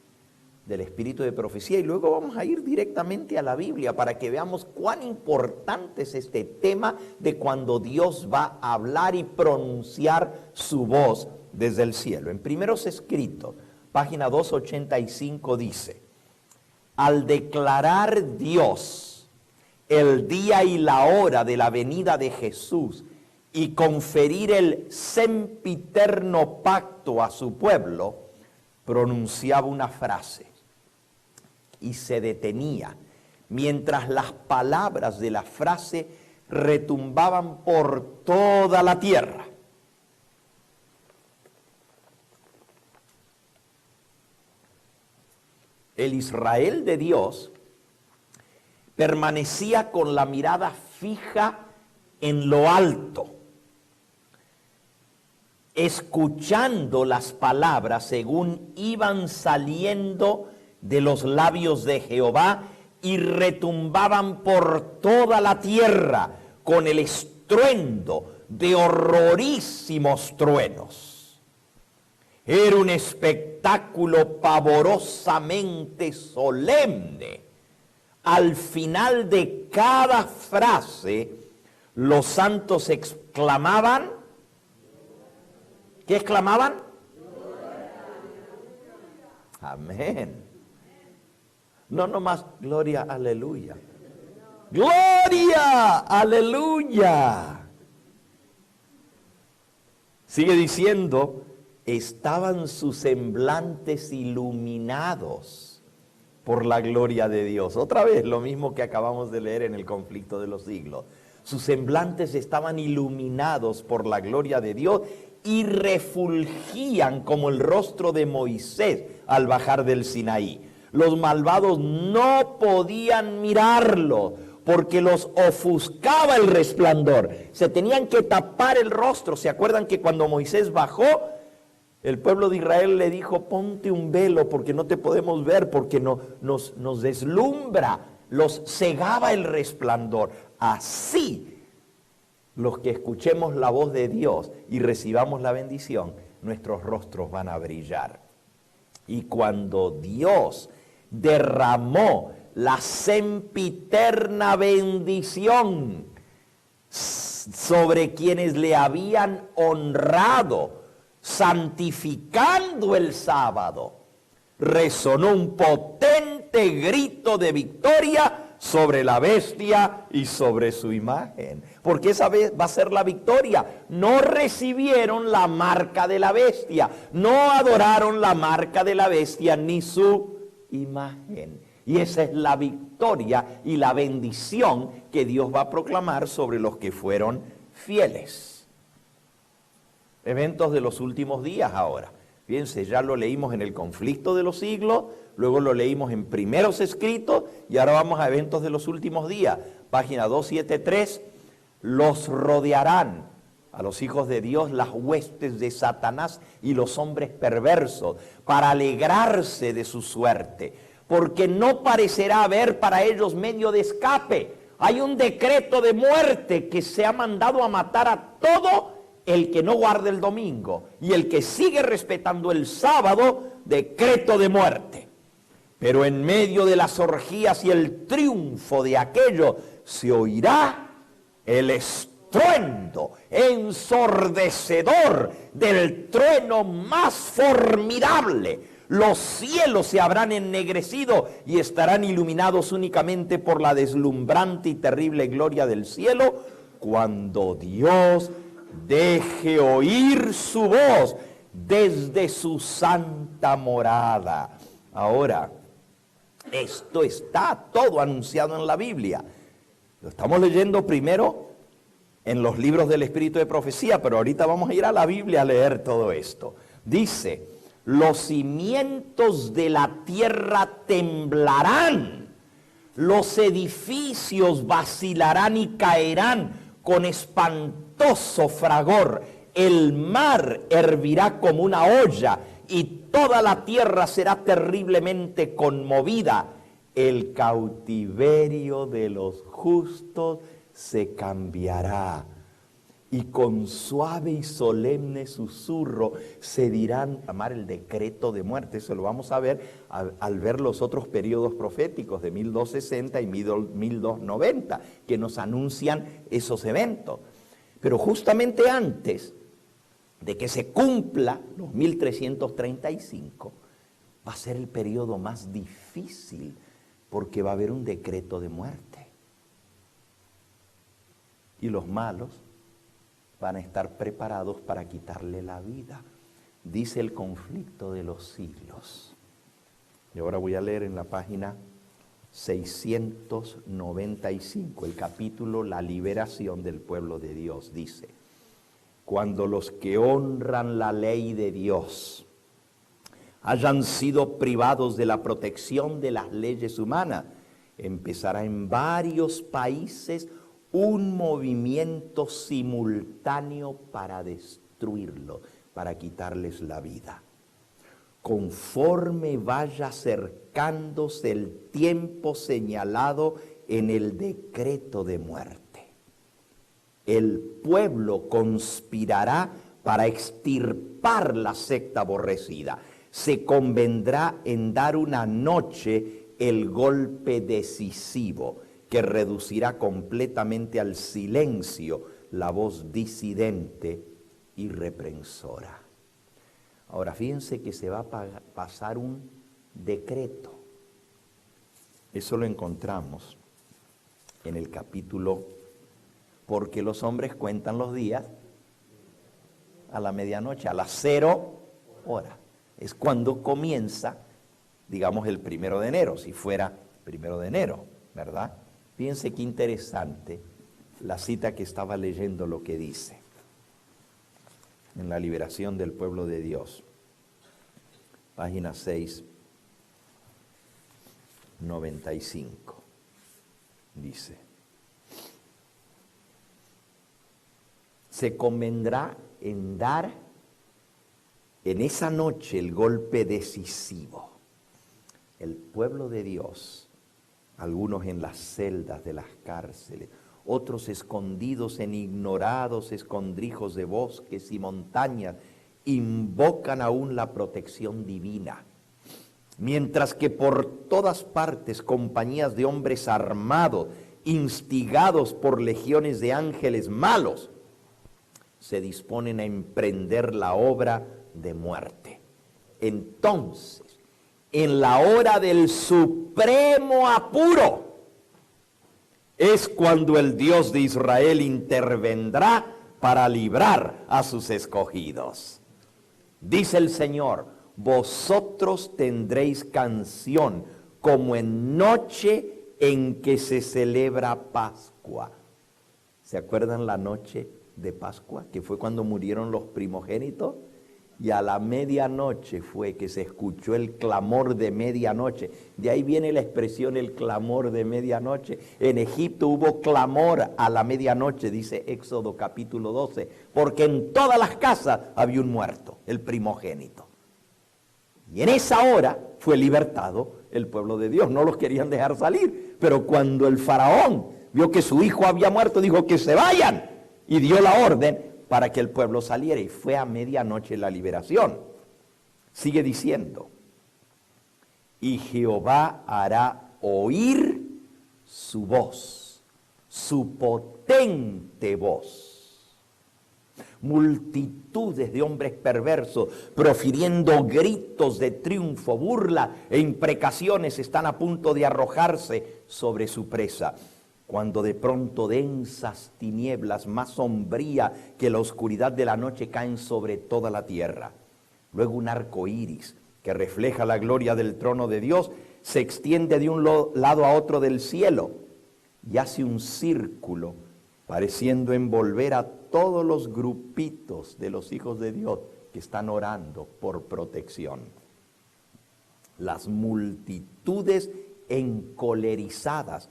del Espíritu de Profecía y luego vamos a ir directamente a la Biblia para que veamos cuán importante es este tema de cuando Dios va a hablar y pronunciar su voz desde el cielo. En Primeros Escritos, página 285 dice: al declarar Dios el día y la hora de la venida de Jesús y conferir el sempiterno pacto a su pueblo, pronunciaba una frase y se detenía mientras las palabras de la frase retumbaban por toda la tierra. El Israel de Dios permanecía con la mirada fija en lo alto, escuchando las palabras según iban saliendo de los labios de Jehová y retumbaban por toda la tierra con el estruendo de horrorísimos truenos. Era un espectáculo pavorosamente solemne. Al final de cada frase, los santos exclamaban, ¿qué exclamaban? Amén. No nomás gloria, aleluya. Gloria, aleluya. Sigue diciendo, estaban sus semblantes iluminados por la gloria de Dios. Otra vez lo mismo que acabamos de leer en el conflicto de los siglos. Sus semblantes estaban iluminados por la gloria de Dios y refulgían como el rostro de Moisés al bajar del Sinaí. Los malvados no podían mirarlo porque los ofuscaba el resplandor. Se tenían que tapar el rostro. ¿Se acuerdan que cuando Moisés bajó, el pueblo de Israel le dijo, ponte un velo porque no te podemos ver, porque nos deslumbra, los cegaba el resplandor? Así, los que escuchemos la voz de Dios y recibamos la bendición, nuestros rostros van a brillar. Y cuando Dios derramó la sempiterna bendición sobre quienes le habían honrado, santificando el sábado, resonó un potente grito de victoria sobre la bestia y sobre su imagen. Porque esa vez va a ser la victoria. No recibieron la marca de la bestia, no adoraron la marca de la bestia ni su imagen. Y esa es la victoria y la bendición que Dios va a proclamar sobre los que fueron fieles. Eventos de los últimos días ahora. Fíjense, ya lo leímos en el conflicto de los siglos, luego lo leímos en Primeros Escritos y ahora vamos a eventos de los últimos días. Página 273, los rodearán a los hijos de Dios las huestes de Satanás y los hombres perversos para alegrarse de su suerte, porque no parecerá haber para ellos medio de escape. Hay un decreto de muerte que se ha mandado a matar a todo el que no guarde el domingo, y el que sigue respetando el sábado, decreto de muerte. Pero en medio de las orgías y el triunfo de aquello, se oirá el estruendo ensordecedor del trueno más formidable. Los cielos se habrán ennegrecido y estarán iluminados únicamente por la deslumbrante y terrible gloria del cielo, cuando Dios deje oír su voz desde su santa morada. Ahora, esto está todo anunciado en la Biblia. Lo estamos leyendo primero en los libros del Espíritu de Profecía, pero ahorita vamos a ir a la Biblia a leer todo esto. Dice, los cimientos de la tierra temblarán, los edificios vacilarán y caerán con espantoso fragor, el mar hervirá como una olla y toda la tierra será terriblemente conmovida. El cautiverio de los justos se cambiará y con suave y solemne susurro se dirán, llamar el decreto de muerte. Eso lo vamos a ver al ver los otros periodos proféticos de 1260 y 1290 que nos anuncian esos eventos. Pero justamente antes de que se cumpla los 1335, va a ser el periodo más difícil porque va a haber un decreto de muerte. Y los malos van a estar preparados para quitarle la vida. Dice el conflicto de los siglos. Y ahora voy a leer en la página 695, el capítulo La liberación del pueblo de Dios. Dice, cuando los que honran la ley de Dios hayan sido privados de la protección de las leyes humanas, empezará en varios países un movimiento simultáneo para destruirlo, para quitarles la vida. Conforme vaya acercándose el tiempo señalado en el decreto de muerte, el pueblo conspirará para extirpar la secta aborrecida. Se convendrá en dar una noche el golpe decisivo que reducirá completamente al silencio la voz disidente y reprensora. Ahora fíjense que se va a pasar un decreto. Eso lo encontramos en el capítulo, porque los hombres cuentan los días a la medianoche, a las 0 horas. Es cuando comienza, digamos, el 1 de enero, si fuera 1 de enero, ¿verdad? Fíjense qué interesante la cita que estaba leyendo, lo que dice en la liberación del pueblo de Dios. Página 695. Dice, se convendrá en dar en esa noche el golpe decisivo. El pueblo de Dios, algunos en las celdas de las cárceles, otros escondidos en ignorados escondrijos de bosques y montañas, invocan aún la protección divina. Mientras que por todas partes compañías de hombres armados, instigados por legiones de ángeles malos, se disponen a emprender la obra de muerte. Entonces, en la hora del supremo apuro, es cuando el Dios de Israel intervendrá para librar a sus escogidos. Dice el Señor, vosotros tendréis canción como en noche en que se celebra Pascua. ¿Se acuerdan la noche de Pascua? Que fue cuando murieron los primogénitos. Y a la medianoche fue que se escuchó el clamor de medianoche. De ahí viene la expresión el clamor de medianoche. En Egipto hubo clamor a la medianoche, dice Éxodo capítulo 12, porque en todas las casas había un muerto, el primogénito. Y en esa hora fue libertado el pueblo de Dios. No los querían dejar salir, pero cuando el faraón vio que su hijo había muerto, dijo que se vayan y dio la orden para que el pueblo saliera, y fue a medianoche la liberación. Sigue diciendo, y Jehová hará oír su voz, su potente voz. Multitudes de hombres perversos, profiriendo gritos de triunfo, burla e imprecaciones, están a punto de arrojarse sobre su presa, cuando de pronto densas tinieblas más sombría que la oscuridad de la noche caen sobre toda la tierra. Luego un arco iris que refleja la gloria del trono de Dios se extiende de un lado a otro del cielo y hace un círculo pareciendo envolver a todos los grupitos de los hijos de Dios que están orando por protección. Las multitudes encolerizadas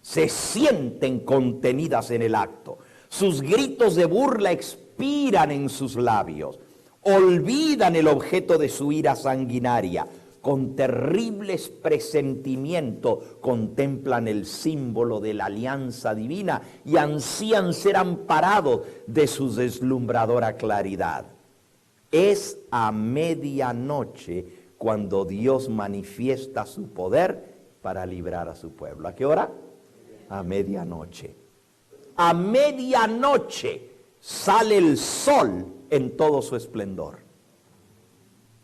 se sienten contenidas en el acto. Sus gritos de burla expiran en sus labios. Olvidan el objeto de su ira sanguinaria. Con terribles presentimientos contemplan el símbolo de la alianza divina y ansían ser amparados de su deslumbradora claridad. Es a medianoche cuando Dios manifiesta su poder para librar a su pueblo. ¿A qué hora? A medianoche. A medianoche sale el sol en todo su esplendor.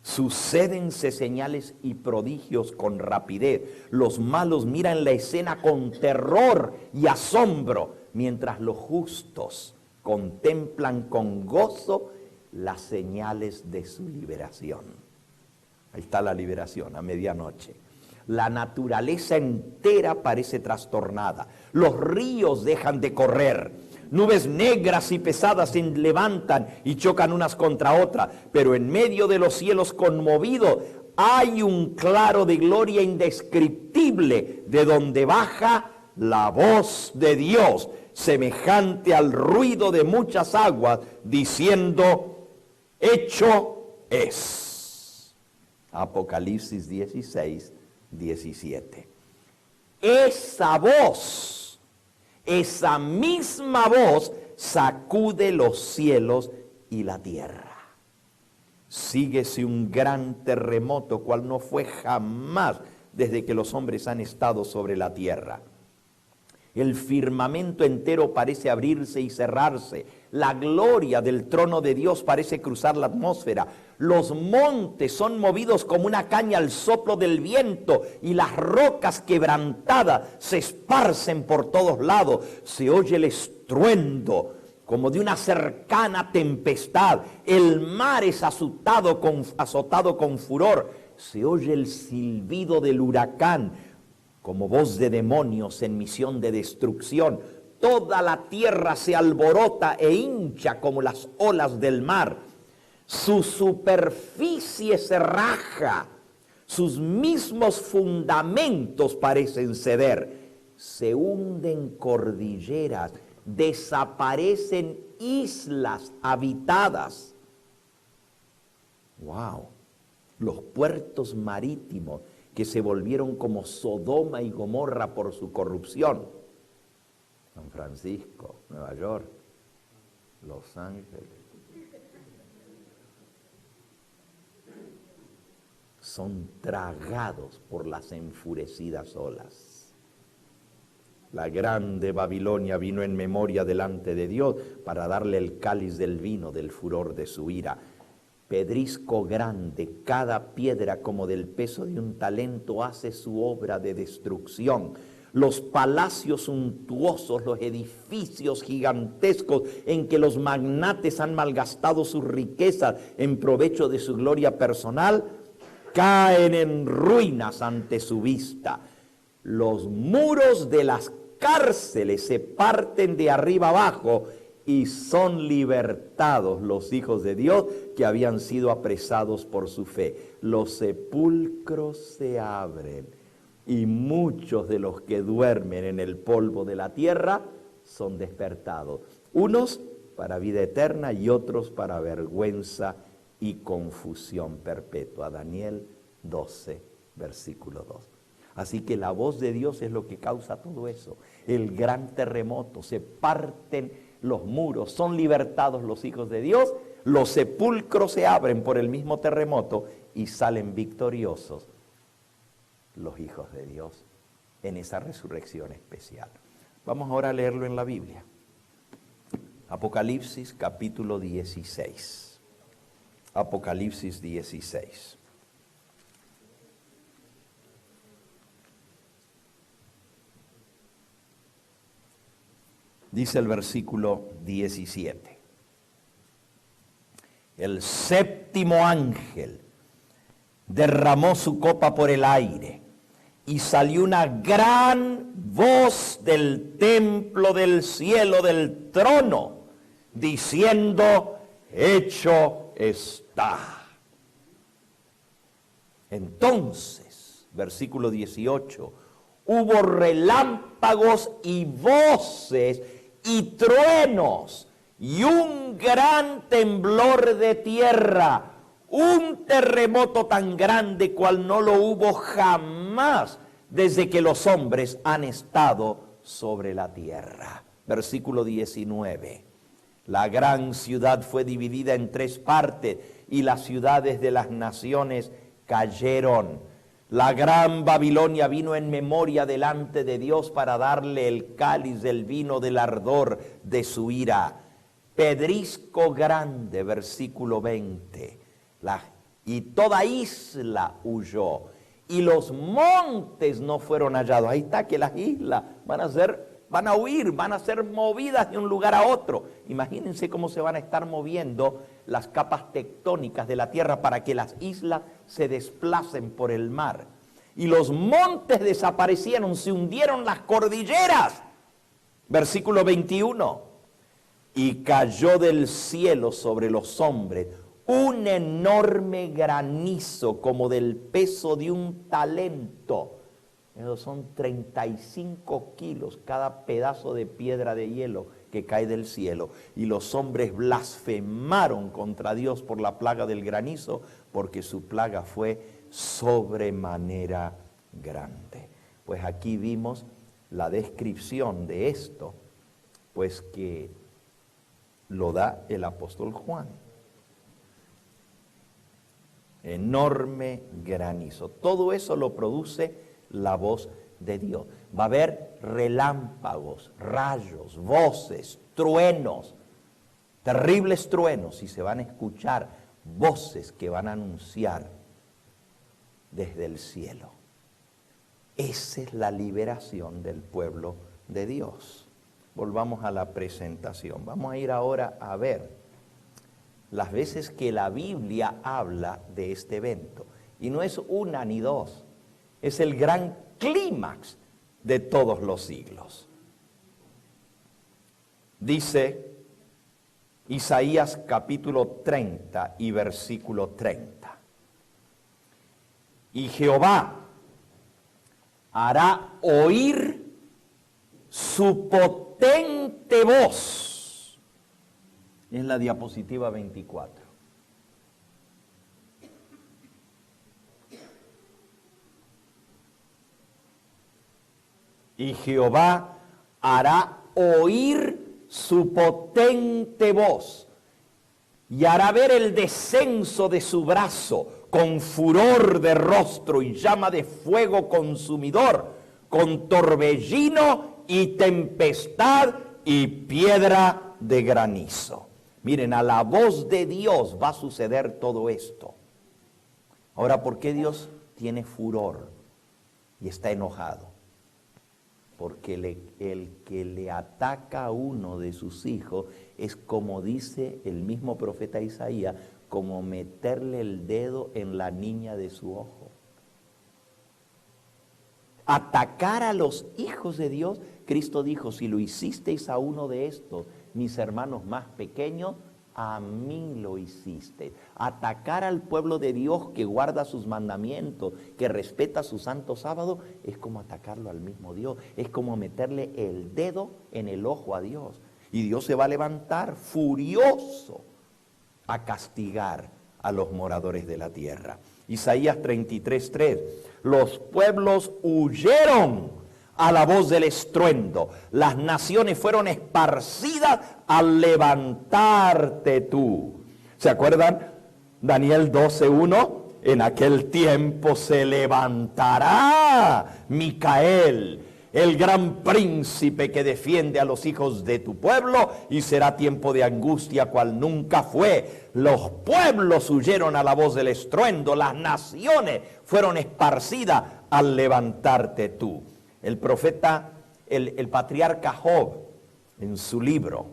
Sucédense señales y prodigios con rapidez. Los malos miran la escena con terror y asombro, mientras los justos contemplan con gozo las señales de su liberación. Ahí está la liberación, a medianoche. La naturaleza entera parece trastornada. Los ríos dejan de correr. Nubes negras y pesadas se levantan y chocan unas contra otras, pero en medio de los cielos conmovidos hay un claro de gloria indescriptible, de donde baja la voz de Dios, semejante al ruido de muchas aguas, diciendo: hecho es. Apocalipsis 16, 17. Esa voz, esa misma voz sacude los cielos y la tierra. Síguese un gran terremoto, cual no fue jamás desde que los hombres han estado sobre la tierra. El firmamento entero parece abrirse y cerrarse. La gloria del trono de Dios parece cruzar la atmósfera. Los montes son movidos como una caña al soplo del viento y las rocas quebrantadas se esparcen por todos lados. Se oye el estruendo como de una cercana tempestad. El mar es azotado con furor. Se oye el silbido del huracán como voz de demonios en misión de destrucción. Toda la tierra se alborota e hincha como las olas del mar. Su superficie se raja, sus mismos fundamentos parecen ceder. Se hunden cordilleras, desaparecen islas habitadas. ¡Wow! Los puertos marítimos que se volvieron como Sodoma y Gomorra por su corrupción. San Francisco, Nueva York, Los Ángeles. Son tragados por las enfurecidas olas. La grande Babilonia vino en memoria delante de Dios para darle el cáliz del vino del furor de su ira. Pedrisco grande, cada piedra como del peso de un talento hace su obra de destrucción. Los palacios suntuosos, los edificios gigantescos en que los magnates han malgastado sus riquezas en provecho de su gloria personal, caen en ruinas ante su vista. Los muros de las cárceles se parten de arriba abajo y son libertados los hijos de Dios que habían sido apresados por su fe. Los sepulcros se abren y muchos de los que duermen en el polvo de la tierra son despertados. Unos para vida eterna y otros para vergüenza y confusión perpetua. Daniel 12, versículo 2. Así que la voz de Dios es lo que causa todo eso. El gran terremoto, se parten los muros, son libertados los hijos de Dios, los sepulcros se abren por el mismo terremoto y salen victoriosos los hijos de Dios en esa resurrección especial. Vamos ahora a leerlo en la Biblia. Apocalipsis capítulo 16. Apocalipsis 16. Dice el versículo 17. El séptimo ángel derramó su copa por el aire y salió una gran voz del templo del cielo del trono, diciendo, hecho está. Entonces, versículo 18, hubo relámpagos y voces y truenos y un gran temblor de tierra, un terremoto tan grande cual no lo hubo jamás desde que los hombres han estado sobre la tierra. Versículo 19. La gran ciudad fue dividida en 3 partes y las ciudades de las naciones cayeron. La gran Babilonia vino en memoria delante de Dios para darle el cáliz del vino del ardor de su ira. Pedrisco grande, versículo 20. Y toda isla huyó y los montes no fueron hallados. Ahí está que las islas van a huir, van a ser movidas de un lugar a otro. Imagínense cómo se van a estar moviendo las capas tectónicas de la tierra para que las islas se desplacen por el mar. Y los montes desaparecieron, se hundieron las cordilleras. Versículo 21. Y cayó del cielo sobre los hombres un enorme granizo como del peso de un talento. Esos son 35 kilos cada pedazo de piedra de hielo que cae del cielo. Y los hombres blasfemaron contra Dios por la plaga del granizo, porque su plaga fue sobremanera grande. Pues aquí vimos la descripción de esto, pues que lo da el apóstol Juan. Enorme granizo. Todo eso lo produce la voz de Dios. Va a haber relámpagos, rayos, voces, truenos, terribles truenos, y se van a escuchar voces que van a anunciar desde el cielo. Esa es la liberación del pueblo de Dios. Volvamos a la presentación. Vamos a ir ahora a ver las veces que la Biblia habla de este evento. Y no es una ni dos, es el gran clímax de todos los siglos. Dice Isaías capítulo 30 y versículo 30. Y Jehová hará oír su potente voz. Es la diapositiva 24. Y Jehová hará oír su potente voz y hará ver el descenso de su brazo con furor de rostro y llama de fuego consumidor, con torbellino y tempestad y piedra de granizo. Miren, a la voz de Dios va a suceder todo esto. Ahora, ¿por qué Dios tiene furor y está enojado? Porque el que le ataca a uno de sus hijos es, como dice el mismo profeta Isaías, como meterle el dedo en la niña de su ojo. Atacar a los hijos de Dios, Cristo dijo, si lo hicisteis a uno de estos, mis hermanos más pequeños, a mí lo hiciste. Atacar al pueblo de Dios que guarda sus mandamientos, que respeta su santo sábado, es como atacarlo al mismo Dios. Es como meterle el dedo en el ojo a Dios. Y Dios se va a levantar furioso a castigar a los moradores de la tierra. Isaías 33:3. Los pueblos huyeron a la voz del estruendo. Las naciones fueron esparcidas al levantarte tú. ¿Se acuerdan? Daniel 12:1. En aquel tiempo se levantará Micael, el gran príncipe que defiende a los hijos de tu pueblo, y será tiempo de angustia cual nunca fue. Los pueblos huyeron a la voz del estruendo, las naciones fueron esparcidas al levantarte tú. El profeta, el patriarca Job, en su libro,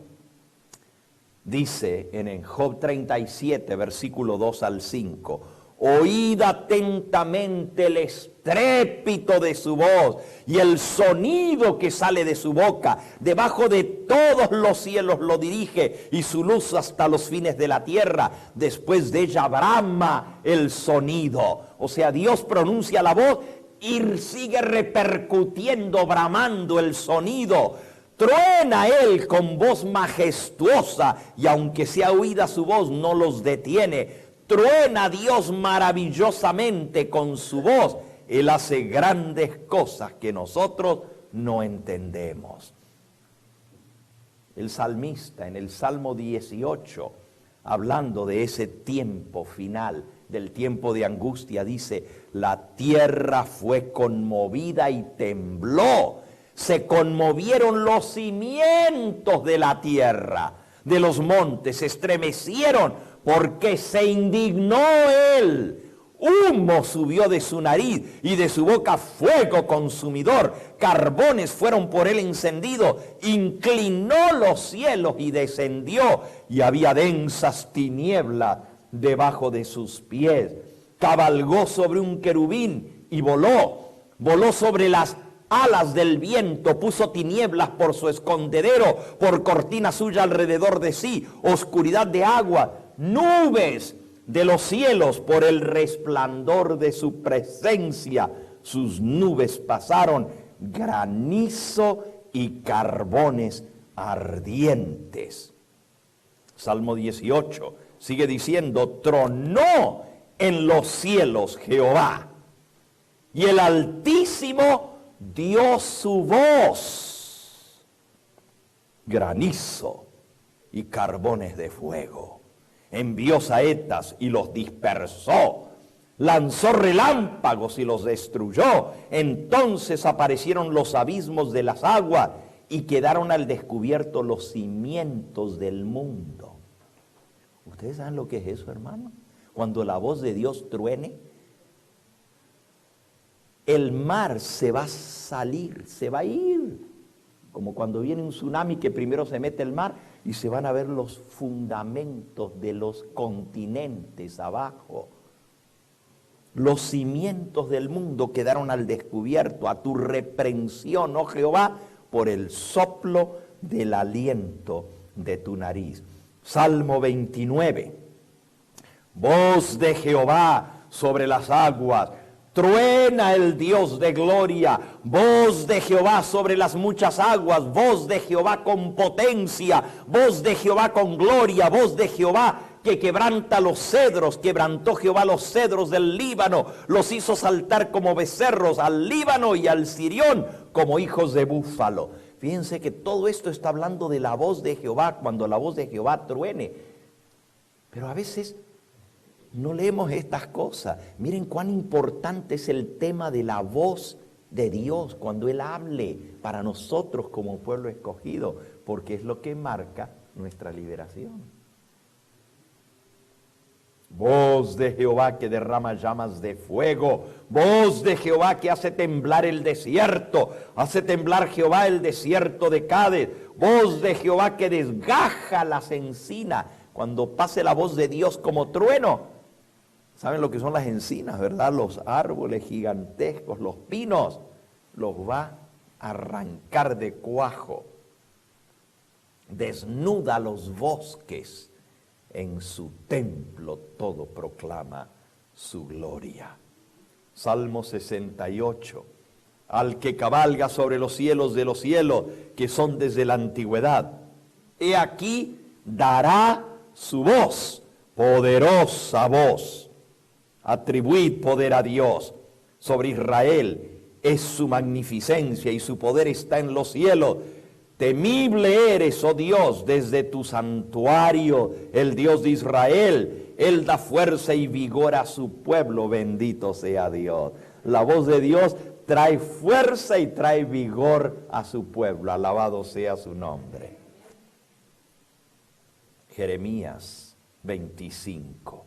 dice en Job 37, versículo 2 al 5, Oíd atentamente el estrépito de su voz y el sonido que sale de su boca. Debajo de todos los cielos lo dirige y su luz hasta los fines de la tierra. Después de ella brama el sonido. O sea, Dios pronuncia la voz y sigue repercutiendo, bramando el sonido. Truena él con voz majestuosa y aunque sea oída su voz no los detiene. Truena Dios maravillosamente con su voz. Él hace grandes cosas que nosotros no entendemos. El salmista en el Salmo 18, hablando de ese tiempo final, del tiempo de angustia, dice: la tierra fue conmovida y tembló. Se conmovieron los cimientos de la tierra, de los montes, se estremecieron porque se indignó él. Humo subió de su nariz y de su boca fuego consumidor. Carbones fueron por él encendidos. Inclinó los cielos y descendió. Y había densas tinieblas debajo de sus pies. Cabalgó sobre un querubín y voló. Voló sobre las alas del viento, puso tinieblas por su escondedero, por cortina suya alrededor de sí, oscuridad de agua, nubes de los cielos por el resplandor de su presencia. Sus nubes pasaron, granizo y carbones ardientes. Salmo 18 sigue diciendo: tronó en los cielos Jehová, y el Altísimo dio su voz. Granizo y carbones de fuego. Envió saetas y los dispersó. Lanzó relámpagos y los destruyó. Entonces aparecieron los abismos de las aguas y quedaron al descubierto los cimientos del mundo. ¿Ustedes saben lo que es eso, hermano? Cuando la voz de Dios truene, el mar se va a salir, se va a ir. Como cuando viene un tsunami que primero se mete el mar y se van a ver los fundamentos de los continentes abajo. Los cimientos del mundo quedaron al descubierto a tu reprensión, oh Jehová, por el soplo del aliento de tu nariz. Salmo 29. Voz de Jehová sobre las aguas. Truena el Dios de gloria, voz de Jehová sobre las muchas aguas, voz de Jehová con potencia, voz de Jehová con gloria, voz de Jehová que quebranta los cedros. Quebrantó Jehová los cedros del Líbano, los hizo saltar como becerros al Líbano y al Sirión como hijos de búfalo. Fíjense que todo esto está hablando de la voz de Jehová, cuando la voz de Jehová truene. Pero a veces no leemos estas cosas. Miren cuán importante es el tema de la voz de Dios cuando Él hable para nosotros como pueblo escogido, porque es lo que marca nuestra liberación. Voz de Jehová que derrama llamas de fuego, voz de Jehová que hace temblar el desierto, hace temblar Jehová el desierto de Cádiz, voz de Jehová que desgaja las encinas. Cuando pase la voz de Dios como trueno, ¿saben lo que son las encinas, verdad? Los árboles gigantescos, los pinos, los va a arrancar de cuajo. Desnuda los bosques, en su templo todo proclama su gloria. Salmo 68. Al que cabalga sobre los cielos de los cielos, que son desde la antigüedad. He aquí dará su voz, poderosa voz. Atribuid poder a Dios. Sobre Israel es su magnificencia y su poder está en los cielos. Temible eres, oh Dios, desde tu santuario, el Dios de Israel. Él da fuerza y vigor a su pueblo, bendito sea Dios. La voz de Dios trae fuerza y trae vigor a su pueblo, alabado sea su nombre. Jeremías 25.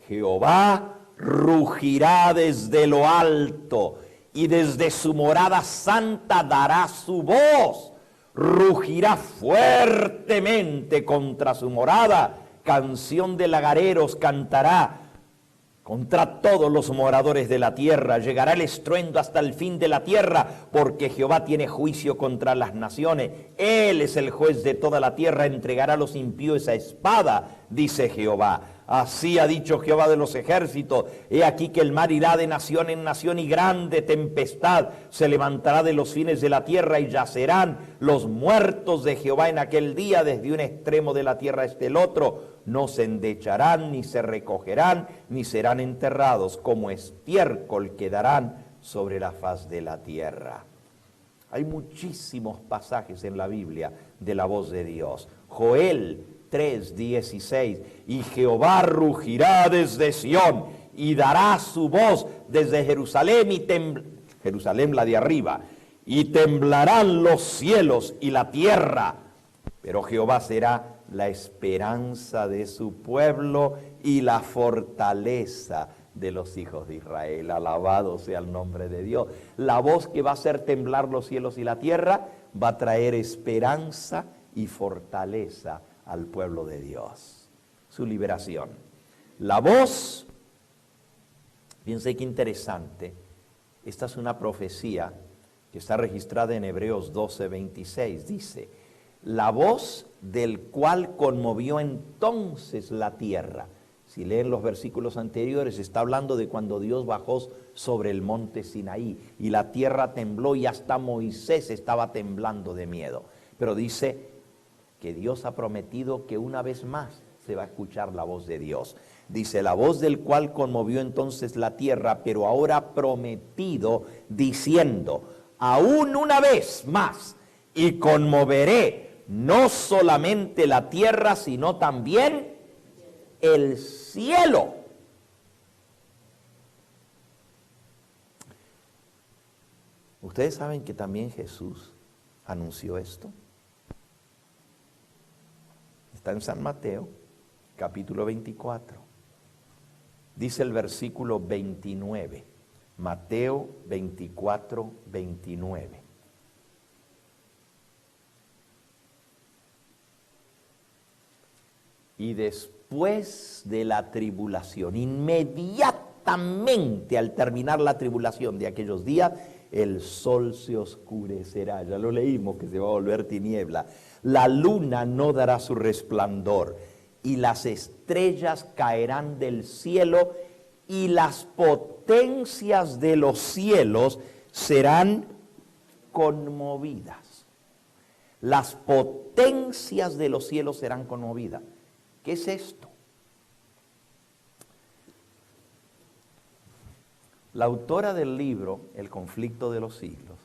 Jehová rugirá desde lo alto y desde su morada santa dará su voz. Rugirá fuertemente contra su morada, canción de lagareros cantará contra todos los moradores de la tierra. Llegará el estruendo hasta el fin de la tierra, porque Jehová tiene juicio contra las naciones. Él es el juez de toda la tierra, entregará a los impíos a espada, dice Jehová. Así ha dicho Jehová de los ejércitos: he aquí que el mar irá de nación en nación, y grande tempestad se levantará de los fines de la tierra, y yacerán los muertos de Jehová en aquel día, desde un extremo de la tierra hasta el otro. No se endecharán, ni se recogerán, ni serán enterrados, como estiércol quedarán sobre la faz de la tierra. Hay muchísimos pasajes en la Biblia de la voz de Dios. Joel 3:16, y Jehová rugirá desde Sión, y dará su voz desde Jerusalén, Jerusalén la de arriba, y temblarán los cielos y la tierra, pero Jehová será la esperanza de su pueblo y la fortaleza de los hijos de Israel. Alabado sea el nombre de Dios. La voz que va a hacer temblar los cielos y la tierra va a traer esperanza y fortaleza al pueblo de Dios. Su liberación. La voz, fíjense qué interesante, esta es una profecía que está registrada en Hebreos 12:26, dice: la voz del cual conmovió entonces la tierra. Si leen los versículos anteriores, está hablando de cuando Dios bajó sobre el monte Sinaí y la tierra tembló, y hasta Moisés estaba temblando de miedo. Pero dice que Dios ha prometido que una vez más se va a escuchar la voz de Dios. Dice: la voz del cual conmovió entonces la tierra, pero ahora ha prometido, diciendo: aún una vez más, y conmoveré no solamente la tierra, sino también el cielo. Ustedes saben que también Jesús anunció esto. Está en San Mateo, capítulo 24. Dice el versículo 29. Mateo 24, 29. Y después de la tribulación, inmediatamente al terminar la tribulación de aquellos días, el sol se oscurecerá. Ya lo leímos, que se va a volver tiniebla. La luna no dará su resplandor, y las estrellas caerán del cielo, y las potencias de los cielos serán conmovidas. Las potencias de los cielos serán conmovidas. ¿Qué es esto? La autora del libro El conflicto de los siglos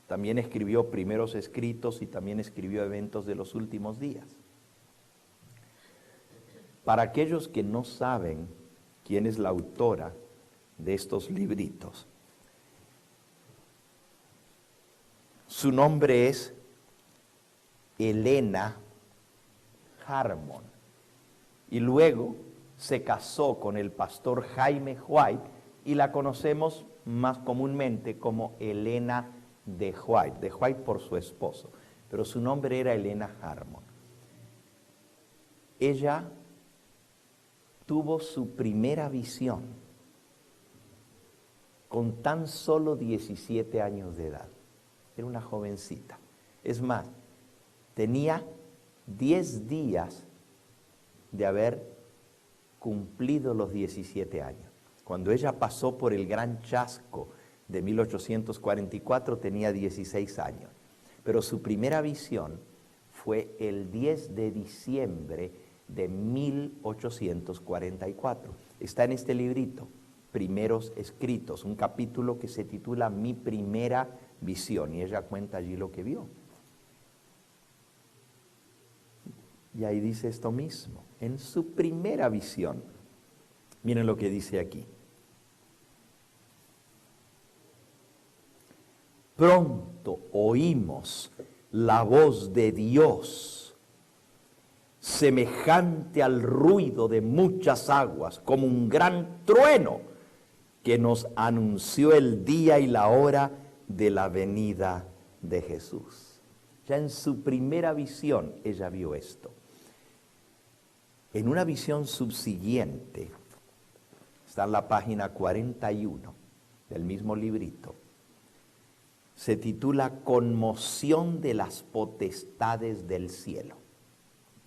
también escribió primeros escritos y también escribió eventos de los últimos días. Para aquellos que no saben quién es la autora de estos libritos, su nombre es Elena Harmon. Y luego se casó con el pastor Jaime White, y la conocemos más comúnmente como Elena de White por su esposo, pero su nombre era Elena Harmon. Ella tuvo su primera visión con tan solo 17 años de edad. Era una jovencita. Es más, tenía 10 días de haber cumplido los 17 años. Cuando ella pasó por el gran chasco de 1844, tenía 16 años. Pero su primera visión fue el 10 de diciembre de 1844. Está en este librito, Primeros Escritos, un capítulo que se titula Mi primera visión, y ella cuenta allí lo que vio. Y ahí dice esto mismo, en su primera visión. Miren lo que dice aquí. Pronto oímos la voz de Dios, semejante al ruido de muchas aguas, como un gran trueno que nos anunció el día y la hora de la venida de Jesús. Ya en su primera visión ella vio esto. En una visión subsiguiente está en la página 41 del mismo librito. Se titula Conmoción de las potestades del cielo.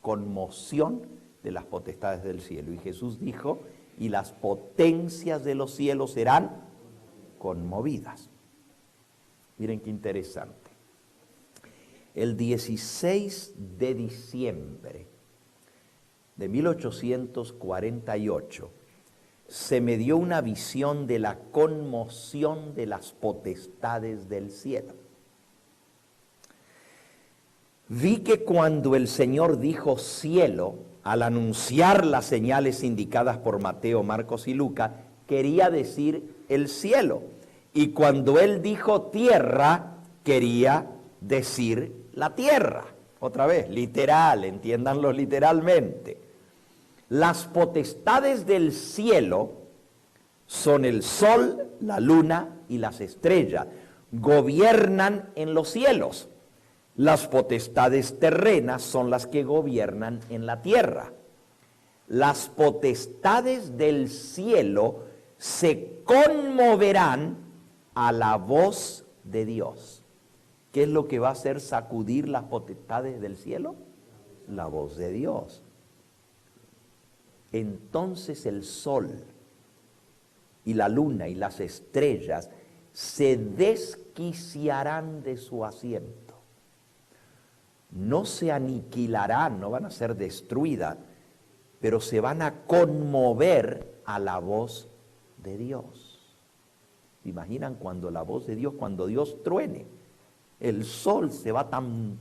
Conmoción de las potestades del cielo. Y Jesús dijo, y las potencias de los cielos serán conmovidas. Miren qué interesante. El 16 de diciembre de 1848 se me dio una visión de la conmoción de las potestades del cielo. Vi que cuando el Señor dijo cielo, al anunciar las señales indicadas por Mateo, Marcos y Lucas, quería decir el cielo. Y cuando Él dijo tierra, quería decir la tierra. Otra vez, literal, entiéndanlo literalmente. Las potestades del cielo son el sol, la luna y las estrellas. Gobiernan en los cielos. Las potestades terrenas son las que gobiernan en la tierra. Las potestades del cielo se conmoverán a la voz de Dios. ¿Qué es lo que va a hacer sacudir las potestades del cielo? La voz de Dios. Entonces el sol y la luna y las estrellas se desquiciarán de su asiento. No se aniquilarán, no van a ser destruidas, pero se van a conmover a la voz de Dios. ¿Imaginan cuando la voz de Dios, cuando Dios truene? El sol se va a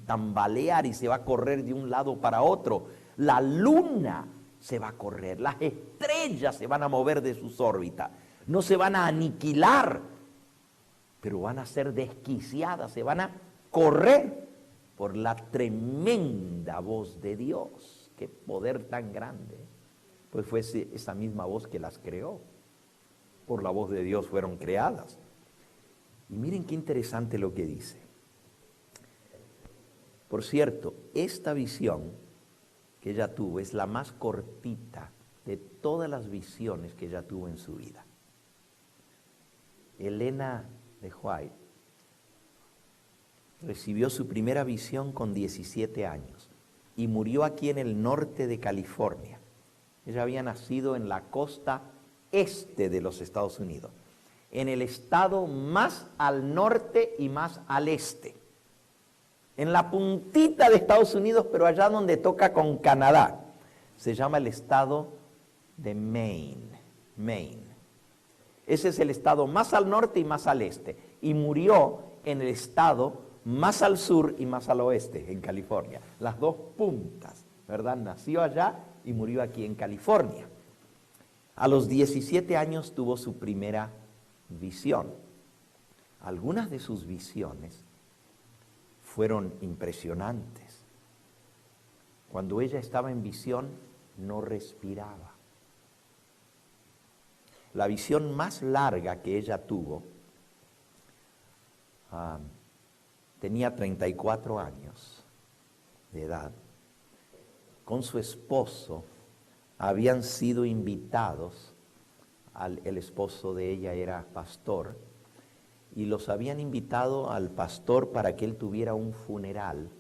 tambalear y se va a correr de un lado para otro. La luna se va a correr, las estrellas se van a mover de sus órbitas. No se van a aniquilar, pero van a ser desquiciadas, se van a correr por la tremenda voz de Dios. Qué poder tan grande. Pues fue esa misma voz que las creó. Por la voz de Dios fueron creadas. Y miren qué interesante lo que dice. Por cierto, esta visión que ella tuvo es la más cortita de todas las visiones que ella tuvo en su vida. Elena de White recibió su primera visión con 17 años y murió aquí en el norte de California. Ella había nacido en la costa este de los Estados Unidos, en el estado más al norte y más al este, en la puntita de Estados Unidos, pero allá donde toca con Canadá. Se llama el estado de Maine. Ese es el estado más al norte y más al este. Y murió en el estado más al sur y más al oeste, en California. Las dos puntas, ¿verdad? Nació allá y murió aquí en California. A los 17 años tuvo su primera visión. Algunas de sus visiones fueron impresionantes. Cuando ella estaba en visión, no respiraba. La visión más larga que ella tuvo, tenía 34 años de edad. Con su esposo habían sido invitados, el esposo de ella era pastor, y los habían invitado al pastor para que él tuviera un funeral,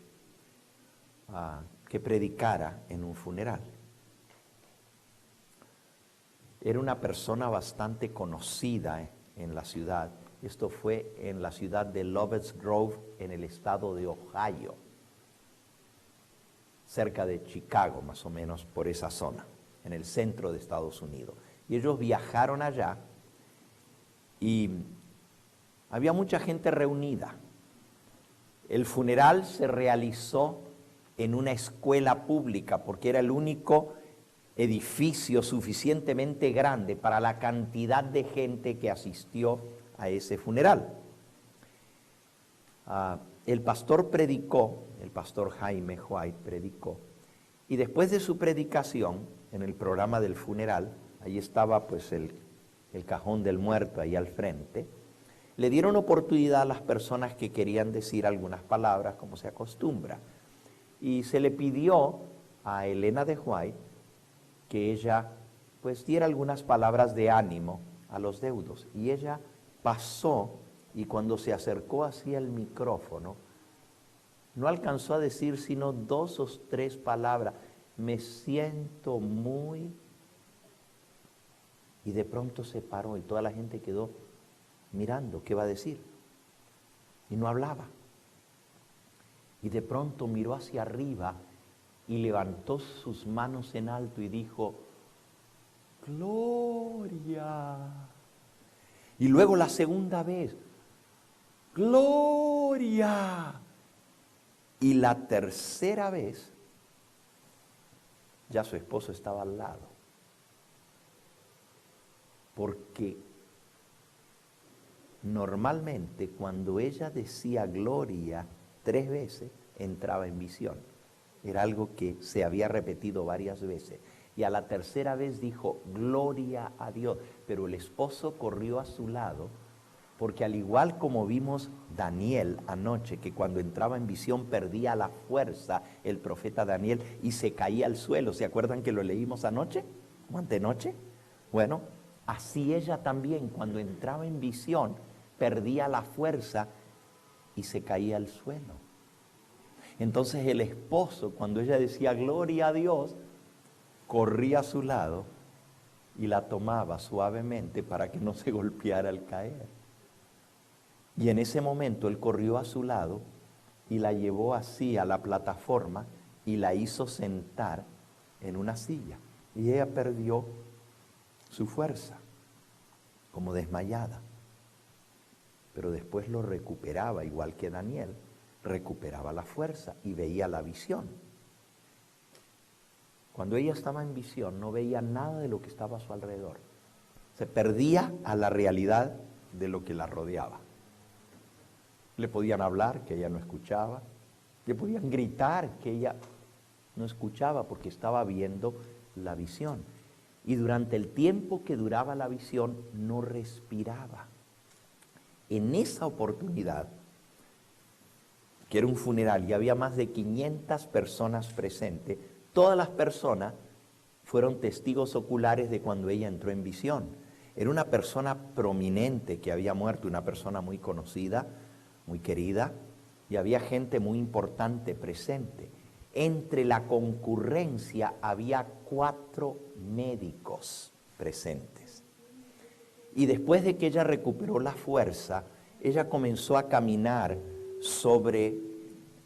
que predicara en un funeral. Era una persona bastante conocida en la ciudad. Esto fue en la ciudad de Lovetts Grove, en el estado de Ohio, cerca de Chicago, más o menos por esa zona, en el centro de Estados Unidos. Y ellos viajaron allá y había mucha gente reunida. El funeral se realizó en una escuela pública porque era el único edificio suficientemente grande para la cantidad de gente que asistió a ese funeral. El pastor predicó, el pastor Jaime White predicó, y después de su predicación, en el programa del funeral, ahí estaba pues el cajón del muerto ahí al frente, le dieron oportunidad a las personas que querían decir algunas palabras, como se acostumbra, y se le pidió a Elena de White que ella pues diera algunas palabras de ánimo a los deudos. Y ella pasó y cuando se acercó hacia el micrófono, no alcanzó a decir sino 2 o 3 palabras. Me siento muy... Y de pronto se paró y toda la gente quedó mirando qué va a decir. Y no hablaba. Y de pronto miró hacia arriba y levantó sus manos en alto y dijo, Gloria. Y luego la segunda vez, Gloria. Y la tercera vez, ya su esposo estaba al lado. Porque normalmente cuando ella decía gloria 3 veces, entraba en visión. Era algo que se había repetido varias veces. Y a la tercera vez dijo, gloria a Dios. Pero el esposo corrió a su lado, porque al igual como vimos Daniel anoche, que cuando entraba en visión perdía la fuerza, el profeta Daniel, y se caía al suelo. ¿Se acuerdan que lo leímos anoche? ¿O antenoche? Bueno, así ella también, cuando entraba en visión, perdía la fuerza y se caía al suelo. Entonces el esposo, cuando ella decía gloria a Dios, corría a su lado y la tomaba suavemente para que no se golpeara al caer. Y en ese momento él corrió a su lado y la llevó así a la plataforma y la hizo sentar en una silla. Y ella perdió su fuerza, como desmayada. Pero después lo recuperaba, igual que Daniel, recuperaba la fuerza y veía la visión. Cuando ella estaba en visión, no veía nada de lo que estaba a su alrededor. Se perdía a la realidad de lo que la rodeaba. Le podían hablar, que ella no escuchaba. Le podían gritar, que ella no escuchaba, porque estaba viendo la visión. Y durante el tiempo que duraba la visión, no respiraba. En esa oportunidad, que era un funeral y había más de 500 personas presentes, todas las personas fueron testigos oculares de cuando ella entró en visión. Era una persona prominente que había muerto, una persona muy conocida, muy querida, y había gente muy importante presente. Entre la concurrencia había 4 médicos presentes. Y después de que ella recuperó la fuerza, ella comenzó a caminar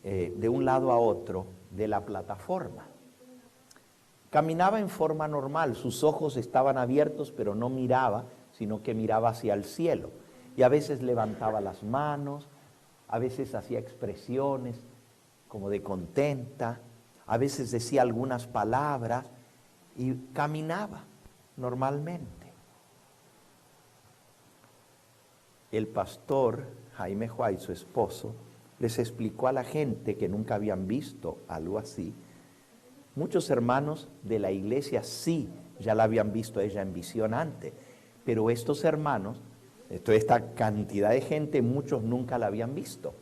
de un lado a otro de la plataforma. Caminaba en forma normal, sus ojos estaban abiertos, pero no miraba, sino que miraba hacia el cielo. Y a veces levantaba las manos, a veces hacía expresiones como de contenta, a veces decía algunas palabras y caminaba normalmente. El pastor Jaime White, su esposo, les explicó a la gente que nunca habían visto algo así. Muchos hermanos de la iglesia sí ya la habían visto a ella en visión antes, pero estos hermanos, esta cantidad de gente, muchos nunca la habían visto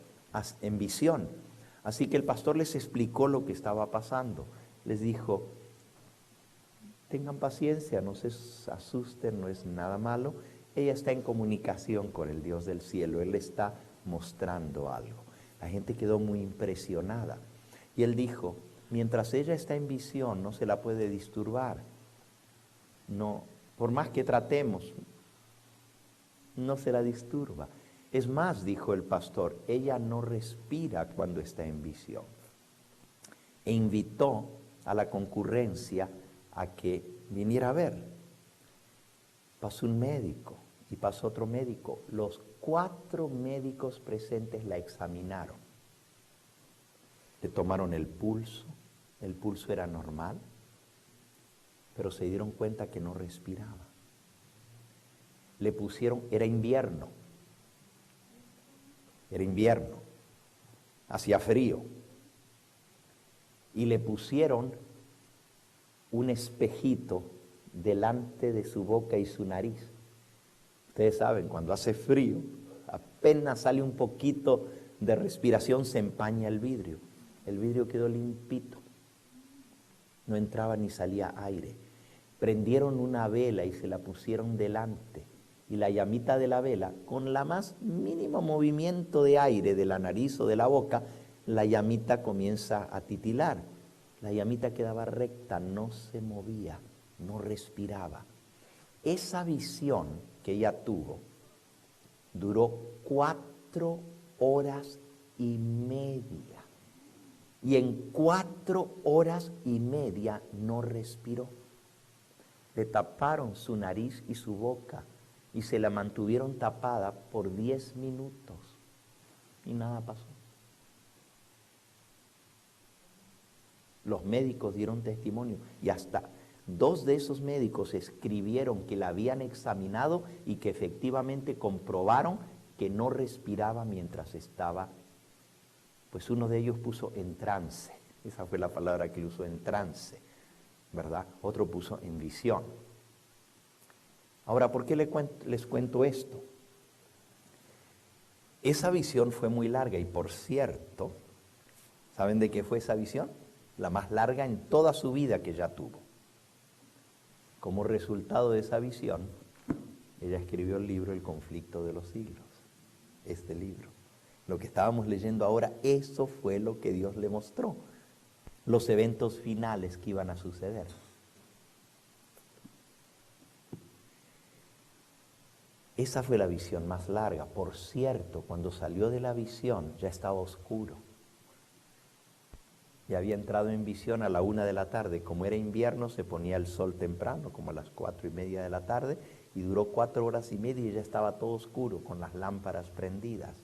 en visión. Así que el pastor les explicó lo que estaba pasando. Les dijo, tengan paciencia, no se asusten, no es nada malo. Ella está en comunicación con el Dios del cielo, Él le está mostrando algo. La gente quedó muy impresionada. Y él dijo, mientras ella está en visión, no se la puede disturbar. No, por más que tratemos, no se la disturba. Es más, dijo el pastor, ella no respira cuando está en visión. E invitó a la concurrencia a que viniera a ver. Pasó un médico y pasó otro médico. Los 4 médicos presentes la examinaron. Le tomaron el pulso era normal, pero se dieron cuenta que no respiraba. Le pusieron, era invierno, hacía frío, y le pusieron un espejito delante de su boca y su nariz. Ustedes saben, cuando hace frío, apenas sale un poquito de respiración, se empaña el vidrio. El vidrio quedó limpito, no entraba ni salía aire. prendieron una vela y se la pusieron delante. Y la llamita de la vela, con la más mínimo movimiento de aire de la nariz o de la boca, la llamita comienza a titilar. La llamita quedaba recta, no se movía, no respiraba. Esa visión que ella tuvo duró 4 horas y media. Y en 4 horas y media no respiró. Le taparon su nariz y su boca y se la mantuvieron tapada por 10 minutos y nada pasó. Los médicos dieron testimonio y hasta 2 de esos médicos escribieron que la habían examinado y que efectivamente comprobaron que no respiraba mientras estaba, pues uno de ellos puso en trance, esa fue la palabra que él usó, en trance, ¿verdad? Otro puso en visión. Ahora, ¿por qué les cuento esto? Esa visión fue muy larga y, por cierto, ¿saben de qué fue esa visión? La más larga en toda su vida que ella tuvo. Como resultado de esa visión, ella escribió el libro El conflicto de los siglos. Este libro. Lo que estábamos leyendo ahora, eso fue lo que Dios le mostró. Los eventos finales que iban a suceder. Esa fue la visión más larga. Por cierto, cuando salió de la visión ya estaba oscuro. Ya había entrado en visión a la 1 de la tarde. Como era invierno, se ponía el sol temprano, como a las 4:30 de la tarde, y duró 4 horas y media y ya estaba todo oscuro, con las lámparas prendidas.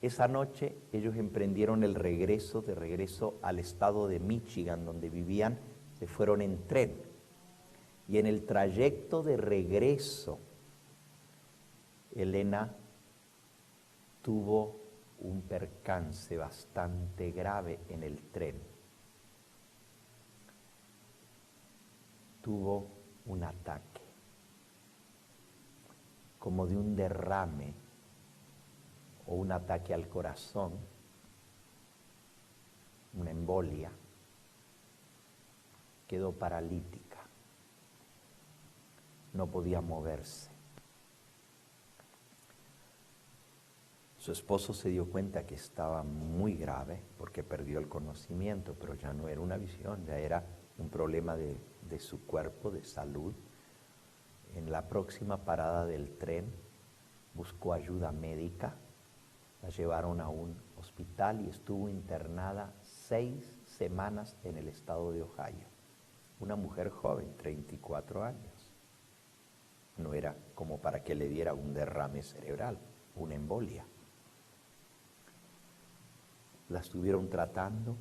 Esa noche ellos emprendieron el regreso al estado de Michigan, donde vivían, se fueron en tren. Y en el trayecto de regreso, Elena tuvo un percance bastante grave en el tren. Tuvo un ataque, como de un derrame o un ataque al corazón, una embolia. Quedó paralítica. No podía moverse. Su esposo se dio cuenta que estaba muy grave porque perdió el conocimiento, pero ya no era una visión, ya era un problema de su cuerpo, de salud. En la próxima parada del tren buscó ayuda médica, la llevaron a un hospital y estuvo internada 6 semanas en el estado de Ohio. Una mujer joven, 34 años. No era como para que le diera un derrame cerebral, una embolia. La estuvieron tratando,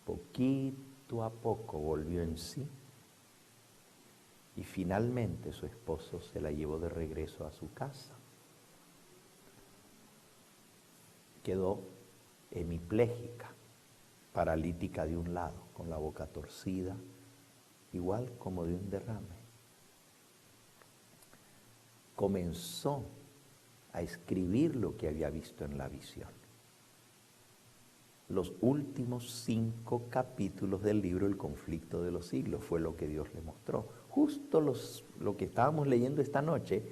poquito a poco volvió en sí y finalmente su esposo se la llevó de regreso a su casa. Quedó hemipléjica, paralítica de un lado, con la boca torcida, igual como de un derrame. Comenzó a escribir lo que había visto en la visión. Los últimos 5 capítulos del libro El conflicto de los siglos fue lo que Dios le mostró. Justo lo que estábamos leyendo esta noche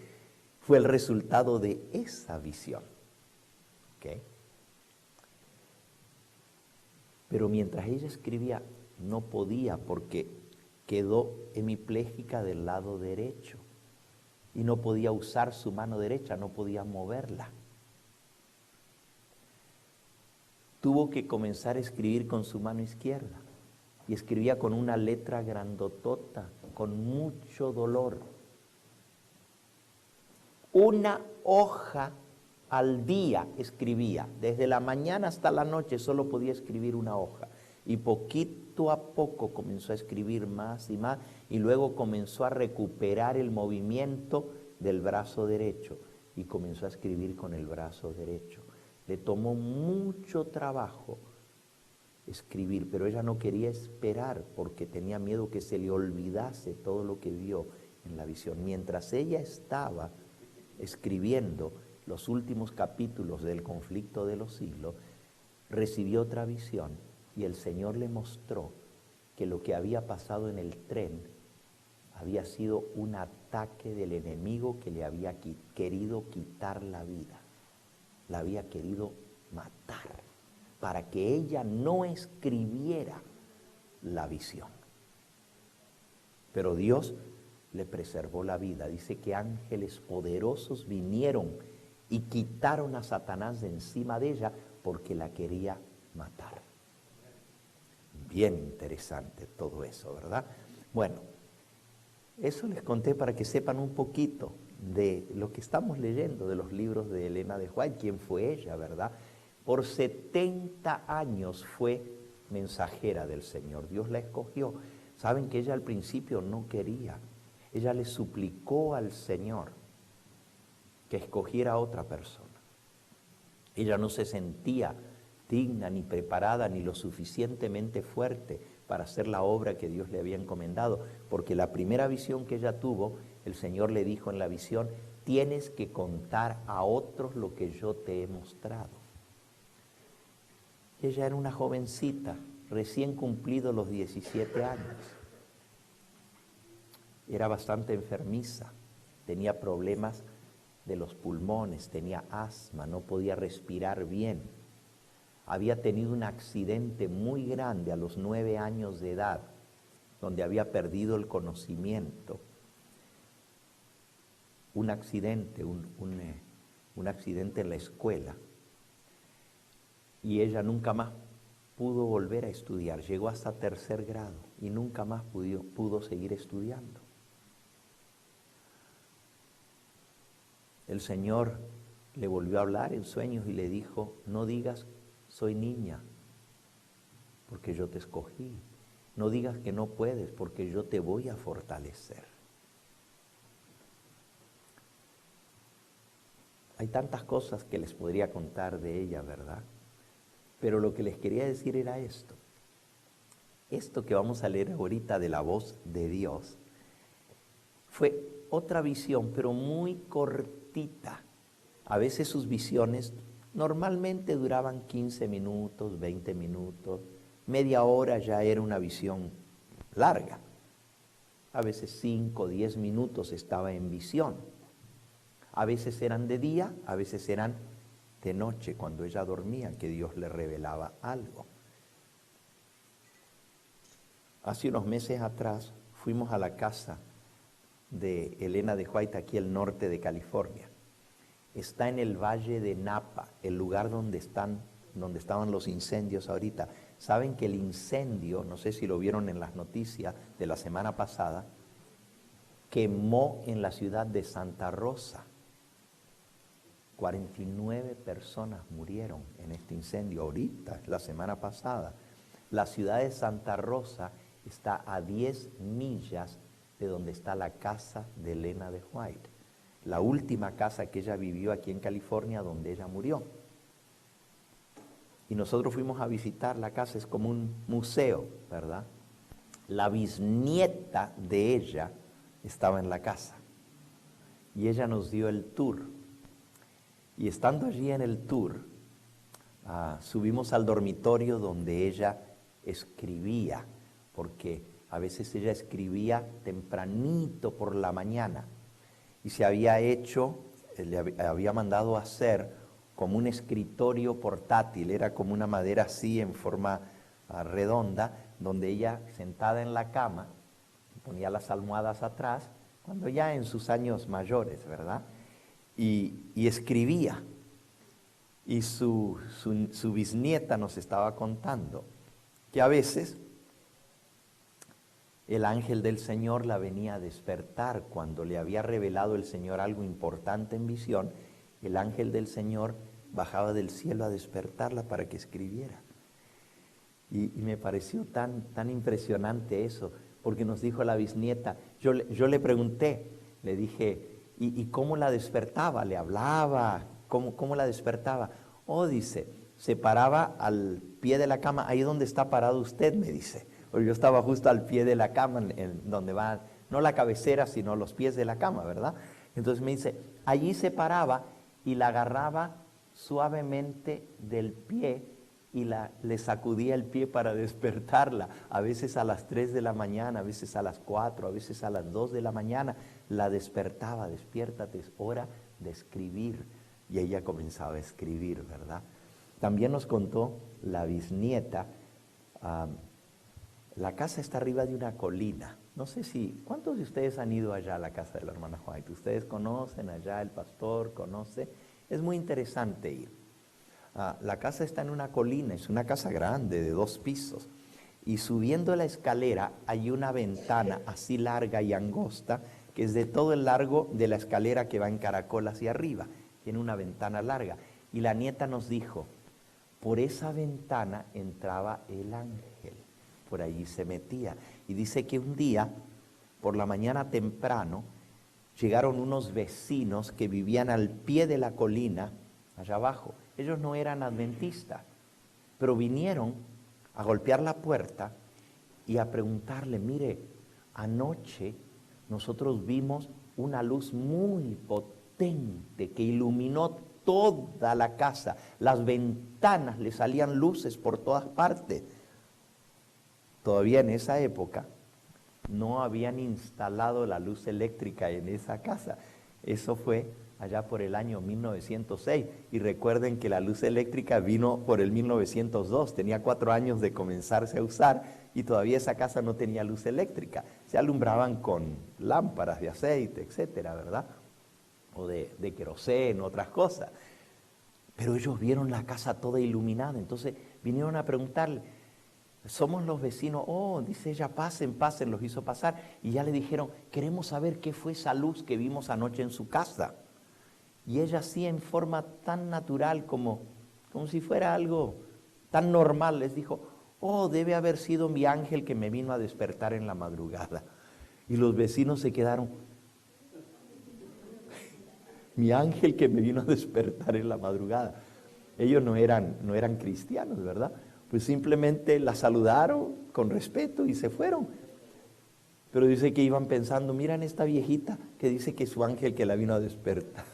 fue el resultado de esa visión. ¿Okay? Pero mientras ella escribía, no podía porque quedó hemipléjica del lado derecho y no podía usar su mano derecha, no podía moverla. Tuvo que comenzar a escribir con su mano izquierda y escribía con una letra grandotota, con mucho dolor. Una hoja al día escribía, desde la mañana hasta la noche solo podía escribir una hoja. Y poquito a poco comenzó a escribir más y más y luego comenzó a recuperar el movimiento del brazo derecho y comenzó a escribir con el brazo derecho. Le tomó mucho trabajo escribir, pero ella no quería esperar porque tenía miedo que se le olvidase todo lo que vio en la visión. Mientras ella estaba escribiendo los últimos capítulos del conflicto de los siglos, recibió otra visión y el Señor le mostró que lo que había pasado en el tren había sido un ataque del enemigo que le había querido quitar la vida, la había querido matar, para que ella no escribiera la visión. Pero Dios le preservó la vida. Dice que ángeles poderosos vinieron y quitaron a Satanás de encima de ella porque la quería matar. Bien interesante todo eso, ¿verdad? Bueno, eso les conté para que sepan un poquito de lo que estamos leyendo de los libros de Elena de White, quién fue ella, ¿verdad? Por 70 años fue mensajera del Señor, Dios la escogió. Saben que ella al principio no quería, ella le suplicó al Señor que escogiera a otra persona. Ella no se sentía digna, ni preparada, ni lo suficientemente fuerte para hacer la obra que Dios le había encomendado, porque la primera visión que ella tuvo, el Señor le dijo en la visión: tienes que contar a otros lo que yo te he mostrado. Ella era una jovencita, recién cumplido los 17 años. Era bastante enfermiza, tenía problemas de los pulmones, tenía asma, no podía respirar bien. Había tenido un accidente muy grande a los 9 años de edad, donde había perdido el conocimiento. Un accidente, un accidente en la escuela. Y ella nunca más pudo volver a estudiar. Llegó hasta 3er grado y nunca más pudo seguir estudiando. El Señor le volvió a hablar en sueños y le dijo: no digas soy niña, porque yo te escogí. No digas que no puedes, porque yo te voy a fortalecer. Hay tantas cosas que les podría contar de ella, ¿verdad? Pero lo que les quería decir era esto. Esto que vamos a leer ahorita de la voz de Dios fue otra visión, pero muy cortita. A veces sus visiones normalmente duraban 15 minutos, 20 minutos, media hora ya era una visión larga. A veces 5, 10 minutos estaba en visión. A veces eran de día, a veces eran de noche, cuando ella dormía, que Dios le revelaba algo. Hace unos meses atrás fuimos a la casa de Elena de White, aquí al norte de California. Está en el valle de Napa, el lugar donde estaban los incendios ahorita. Saben que el incendio, no sé si lo vieron en las noticias de la semana pasada, quemó en la ciudad de Santa Rosa. 49 personas murieron en este incendio ahorita, la semana pasada. La ciudad de Santa Rosa está a 10 millas de donde está la casa de Elena de White, la última casa que ella vivió aquí en California, donde ella murió. Y nosotros fuimos a visitar la casa, es como un museo, ¿verdad? La bisnieta de ella estaba en la casa y ella nos dio el tour. Y estando allí en el tour, subimos al dormitorio donde ella escribía, porque a veces ella escribía tempranito por la mañana y se había hecho, le había mandado a hacer como un escritorio portátil, era como una madera así en forma redonda, donde ella sentada en la cama ponía las almohadas atrás, cuando ya en sus años mayores, ¿verdad? Y escribía. Y su bisnieta nos estaba contando que a veces el ángel del Señor la venía a despertar cuando le había revelado el Señor algo importante en visión. El ángel del Señor bajaba del cielo a despertarla para que escribiera. Y me pareció tan impresionante eso, porque nos dijo la bisnieta, yo le pregunté, le dije, ¿y cómo la despertaba? ¿Le hablaba? ¿Cómo la despertaba? Oh, dice, se paraba al pie de la cama, ahí donde está parado usted, me dice. Porque yo estaba justo al pie de la cama, en donde va, no la cabecera, sino los pies de la cama, ¿verdad? Entonces me dice, allí se paraba y la agarraba suavemente del pie y le sacudía el pie para despertarla, a veces a las 3 de la mañana, a veces a las 4, a veces a las 2 de la mañana, la despertaba, despiértate, es hora de escribir. Y ella comenzaba a escribir, ¿verdad? También nos contó la bisnieta, la casa está arriba de una colina. No sé ¿cuántos de ustedes han ido allá a la casa de la hermana White? ¿Ustedes conocen allá, el pastor conoce? Es muy interesante ir. La casa está en una colina, es una casa grande de 2 pisos. Y subiendo la escalera hay una ventana así larga y angosta, que es de todo el largo de la escalera que va en caracol hacia arriba. Tiene una ventana larga. Y la nieta nos dijo, por esa ventana entraba el ángel, por allí se metía. Y dice que un día, por la mañana temprano, llegaron unos vecinos que vivían al pie de la colina, allá abajo. Ellos no eran adventistas, pero vinieron a golpear la puerta y a preguntarle, mire, anoche nosotros vimos una luz muy potente que iluminó toda la casa. Las ventanas le salían luces por todas partes. Todavía en esa época no habían instalado la luz eléctrica en esa casa. Eso fue allá por el año 1906. Y recuerden que la luz eléctrica vino por el 1902. Tenía 4 años de comenzarse a usar y todavía esa casa no tenía luz eléctrica. Se alumbraban con lámparas de aceite, etcétera, ¿verdad? O de queroseno, otras cosas. Pero ellos vieron la casa toda iluminada. Entonces vinieron a preguntarle, somos los vecinos. Oh, dice ella, pasen, los hizo pasar. Y ya le dijeron, queremos saber qué fue esa luz que vimos anoche en su casa. Y ella así en forma tan natural como si fuera algo tan normal, les dijo, oh, debe haber sido mi ángel que me vino a despertar en la madrugada. Y los vecinos se quedaron, mi ángel que me vino a despertar en la madrugada. Ellos no eran cristianos, ¿verdad? Pues simplemente la saludaron con respeto y se fueron. Pero dice que iban pensando, miran esta viejita que dice que es su ángel que la vino a despertar.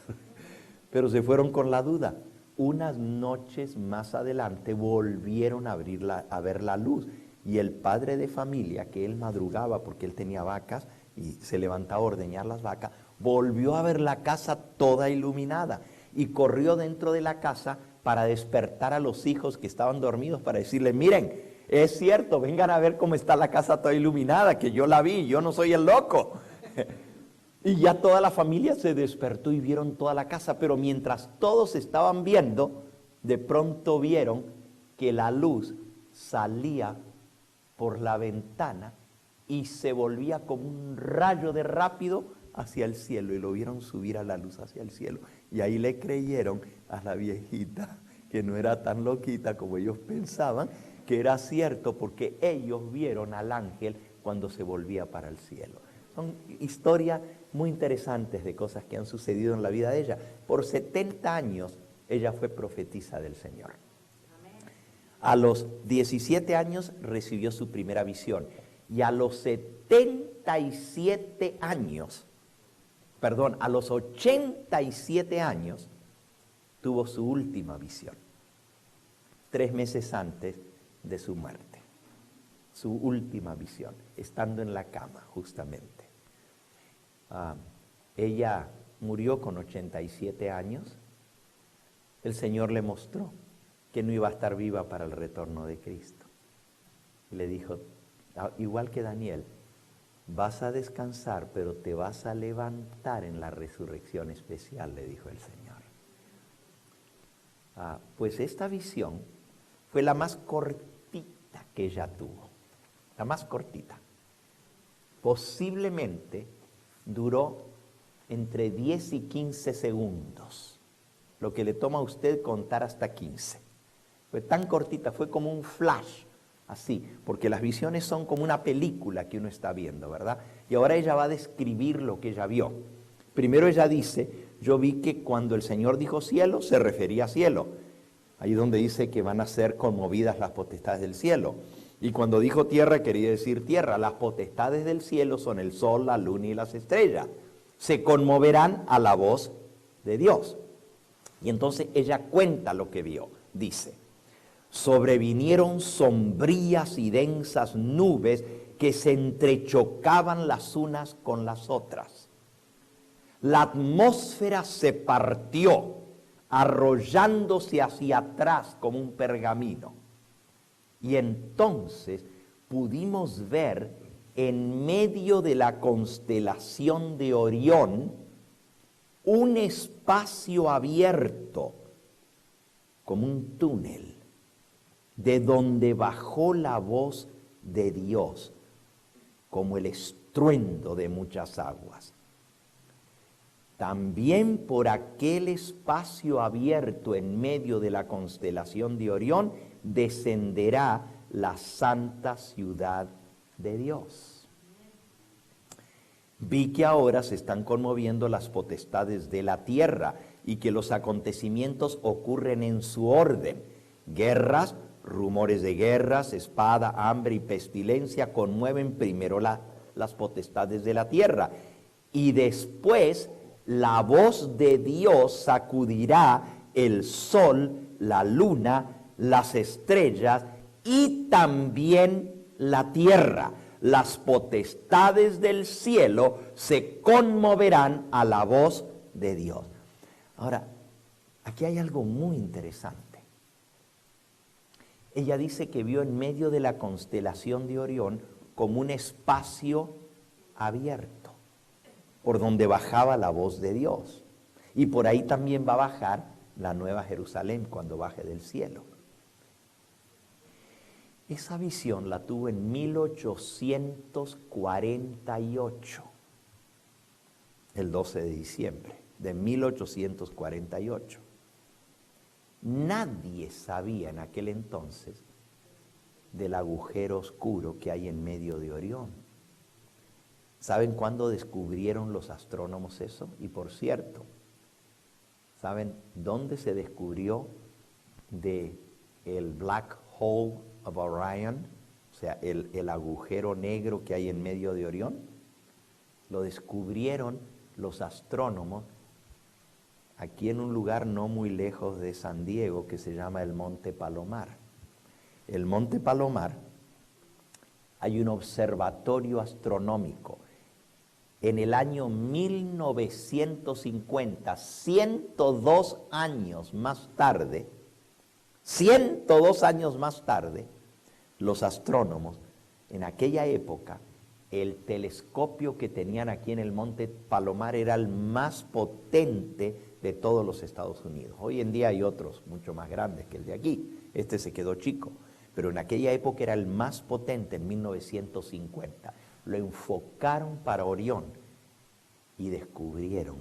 Pero se fueron con la duda. Unas noches más adelante volvieron a ver la luz. Y el padre de familia, que él madrugaba porque él tenía vacas y se levantaba a ordeñar las vacas, volvió a ver la casa toda iluminada y corrió dentro de la casa para despertar a los hijos que estaban dormidos, para decirle, miren, es cierto, vengan a ver cómo está la casa toda iluminada, que yo la vi, yo no soy el loco. Y ya toda la familia se despertó y vieron toda la casa, pero mientras todos estaban viendo, de pronto vieron que la luz salía por la ventana y se volvía como un rayo de rápido hacia el cielo, y lo vieron subir a la luz hacia el cielo. Y ahí le creyeron a la viejita que no era tan loquita como ellos pensaban, que era cierto, porque ellos vieron al ángel cuando se volvía para el cielo. Son historias muy interesantes de cosas que han sucedido en la vida de ella. Por 70 años ella fue profetisa del Señor. A los 17 años recibió su primera visión y a los 87 años, a los 87 años tuvo su última visión, 3 meses antes de su muerte. Su última visión, estando en la cama justamente. Ella murió con 87 años. El Señor le mostró que no iba a estar viva para el retorno de Cristo. Y le dijo, igual que Daniel, vas a descansar, pero te vas a levantar en la resurrección especial, le dijo el Señor. Pues esta visión fue la más cortita que ella tuvo, la más cortita. Posiblemente duró entre 10 y 15 segundos, lo que le toma a usted contar hasta 15. Fue tan cortita, fue como un flash, así, porque las visiones son como una película que uno está viendo, ¿verdad? Y ahora ella va a describir lo que ella vio. Primero ella dice, yo vi que cuando el Señor dijo cielo, se refería a cielo. Ahí donde dice que van a ser conmovidas las potestades del cielo. Y cuando dijo tierra, quería decir tierra. Las potestades del cielo son el sol, la luna y las estrellas. Se conmoverán a la voz de Dios. Y entonces ella cuenta lo que vio. Dice, Sobrevinieron sombrías y densas nubes que se entrechocaban las unas con las otras. La atmósfera se partió, arrollándose hacia atrás como un pergamino. Y entonces pudimos ver en medio de la constelación de Orión un espacio abierto, como un túnel, de donde bajó la voz de Dios, como el estruendo de muchas aguas. También por aquel espacio abierto en medio de la constelación de Orión descenderá la santa ciudad de Dios. Vi que ahora se están conmoviendo las potestades de la tierra y que los acontecimientos ocurren en su orden. Guerras, rumores de guerras, espada, hambre y pestilencia conmueven primero las potestades de la tierra, y después la voz de Dios sacudirá el sol, la luna, las estrellas y también la tierra. Las potestades del cielo se conmoverán a la voz de Dios. Ahora, aquí hay algo muy interesante. Ella dice que vio en medio de la constelación de Orión como un espacio abierto, por donde bajaba la voz de Dios. Y por ahí también va a bajar la Nueva Jerusalén cuando baje del cielo. Esa visión la tuvo en 1848, el 12 de diciembre de 1848. Nadie sabía en aquel entonces del agujero oscuro que hay en medio de Orión. ¿Saben cuándo descubrieron los astrónomos eso? Y por cierto, ¿saben dónde se descubrió el Black Hole of Orion? O sea, el agujero negro que hay en medio de Orión. Lo descubrieron los astrónomos aquí en un lugar no muy lejos de San Diego que se llama el Monte Palomar. El Monte Palomar, hay un observatorio astronómico. En el año 1950, 102 años más tarde, los astrónomos, en aquella época, el telescopio que tenían aquí en el Monte Palomar era el más potente de todos los Estados Unidos. Hoy en día hay otros mucho más grandes que el de aquí. Este se quedó chico, pero en aquella época era el más potente en 1950. Lo enfocaron para Orión y descubrieron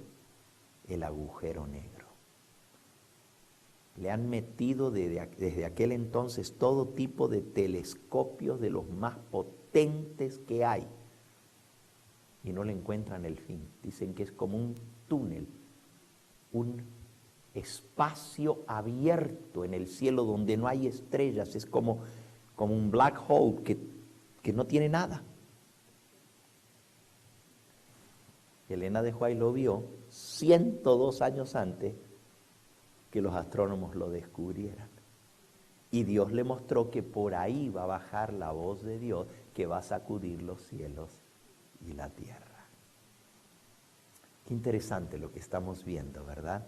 el agujero negro. Le han metido desde aquel entonces todo tipo de telescopios de los más potentes que hay y no le encuentran el fin. Dicen que es como un túnel, un espacio abierto en el cielo donde no hay estrellas, es como un black hole que no tiene nada. Elena de White lo vio 102 años antes que los astrónomos lo descubrieran. Y Dios le mostró que por ahí va a bajar la voz de Dios que va a sacudir los cielos y la tierra. Qué interesante lo que estamos viendo, ¿verdad?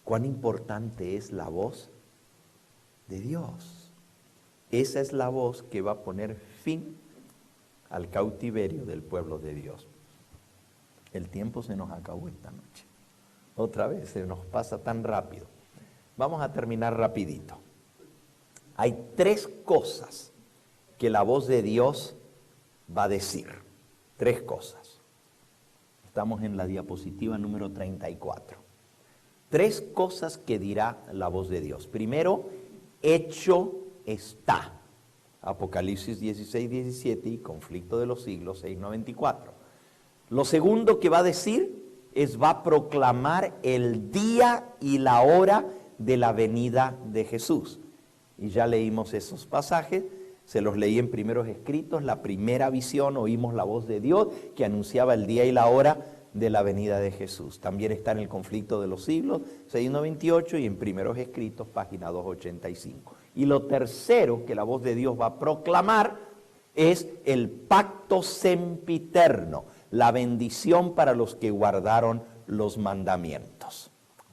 Cuán importante es la voz de Dios. Esa es la voz que va a poner fin al cautiverio del pueblo de Dios. El tiempo se nos acabó esta noche. Otra vez, se nos pasa tan rápido. Vamos a terminar rapidito. Hay 3 cosas que la voz de Dios va a decir. 3 cosas. Estamos en la diapositiva número 34. 3 cosas que dirá la voz de Dios. Primero, hecho está. Apocalipsis 16, 17 y conflicto de los siglos 6, 94. Lo segundo que va a decir es va a proclamar el día y la hora de la venida de Jesús. Y ya leímos esos pasajes, se los leí en primeros escritos. La primera visión oímos la voz de Dios que anunciaba el día y la hora de la venida de Jesús. También está en el conflicto de los siglos 698 y en primeros escritos, página 285. Y lo tercero que la voz de Dios va a proclamar es el pacto sempiterno, la bendición para los que guardaron los mandamientos.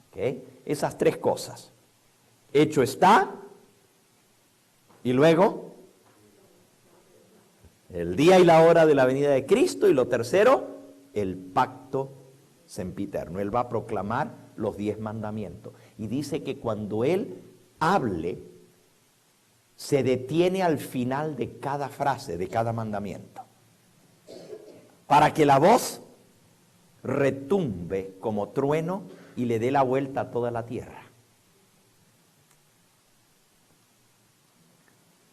¿Okay? Esas tres cosas. Hecho está, y luego el día y la hora de la venida de Cristo, y lo tercero, el pacto sempiterno. Él va a proclamar los 10 mandamientos. Y dice que cuando Él hable, se detiene al final de cada frase, de cada mandamiento, para que la voz retumbe como trueno y le dé la vuelta a toda la tierra.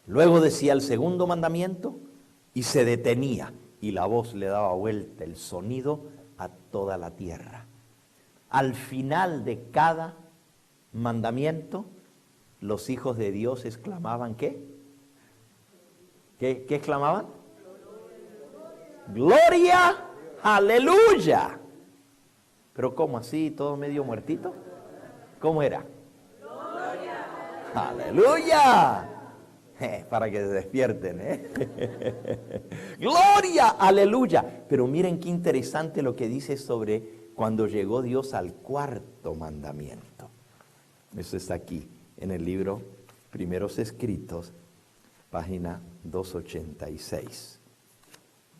Luego decía el segundo mandamiento y se detenía, y la voz le daba vuelta el sonido a toda la tierra. Al final de cada mandamiento, los hijos de Dios exclamaban, ¿qué? ¿Qué exclamaban? ¡Gloria! ¡Aleluya! ¿Pero cómo así, todo medio muertito? ¿Cómo era? ¡Gloria! ¡Aleluya! Para que se despierten, ¡Gloria! ¡Aleluya! Pero miren qué interesante lo que dice sobre cuando llegó Dios al cuarto mandamiento. Eso está aquí, en el libro Primeros Escritos, página 286.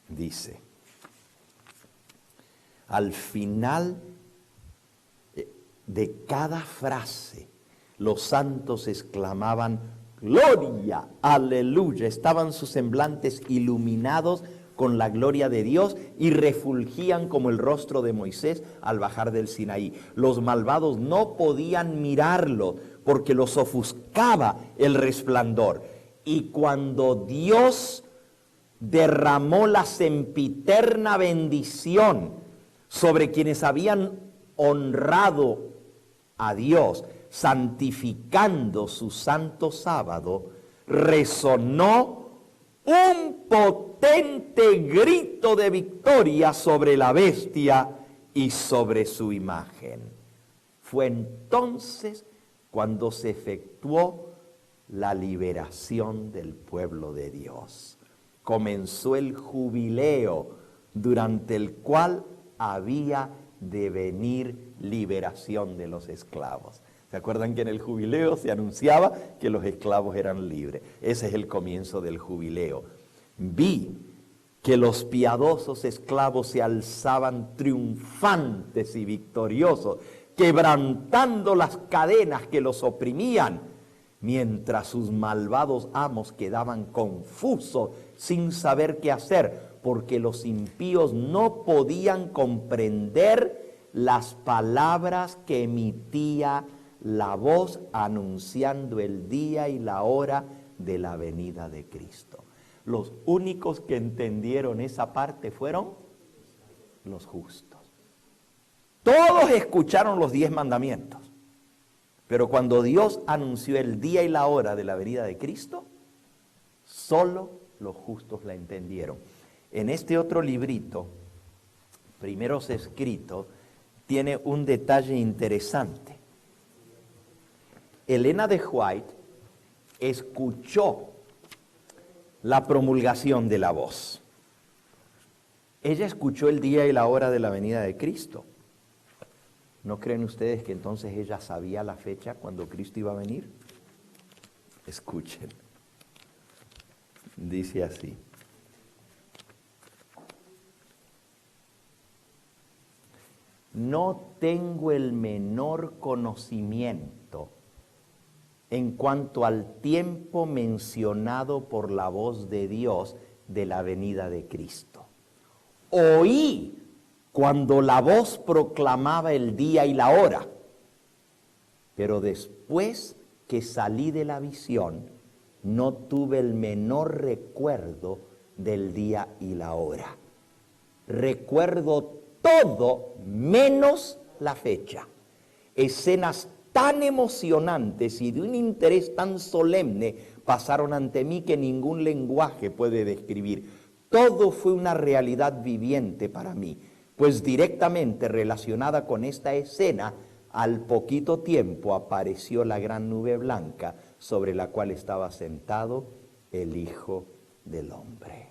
Dice, al final de cada frase, los santos exclamaban, ¡Gloria! ¡Aleluya! Estaban sus semblantes iluminados con la gloria de Dios y refulgían como el rostro de Moisés al bajar del Sinaí. Los malvados no podían mirarlo porque los ofuscaba el resplandor. Y cuando Dios derramó la sempiterna bendición sobre quienes habían honrado a Dios, santificando su santo sábado, resonó un potente grito de victoria sobre la bestia y sobre su imagen. Fue entonces cuando se efectuó la liberación del pueblo de Dios. Comenzó el jubileo durante el cual había de venir liberación de los esclavos. ¿Se acuerdan que en el jubileo se anunciaba que los esclavos eran libres? Ese es el comienzo del jubileo. Vi que los piadosos esclavos se alzaban triunfantes y victoriosos, quebrantando las cadenas que los oprimían, mientras sus malvados amos quedaban confusos sin saber qué hacer, porque los impíos no podían comprender las palabras que emitía la voz anunciando el día y la hora de la venida de Cristo. Los únicos que entendieron esa parte fueron los justos. Todos escucharon los 10 mandamientos, pero cuando Dios anunció el día y la hora de la venida de Cristo, solo los justos la entendieron. En este otro librito, Primeros Escritos, tiene un detalle interesante. Elena de White escuchó la promulgación de la voz. Ella escuchó el día y la hora de la venida de Cristo. ¿No creen ustedes que entonces ella sabía la fecha cuando Cristo iba a venir? Escuchen. Dice así. No tengo el menor conocimiento en cuanto al tiempo mencionado por la voz de Dios de la venida de Cristo. Oí cuando la voz proclamaba el día y la hora, pero después que salí de la visión, no tuve el menor recuerdo del día y la hora. Recuerdo todo menos la fecha. Escenas tan emocionantes y de un interés tan solemne pasaron ante mí que ningún lenguaje puede describir. Todo fue una realidad viviente para mí, pues directamente relacionada con esta escena, al poquito tiempo apareció la gran nube blanca sobre la cual estaba sentado el Hijo del Hombre.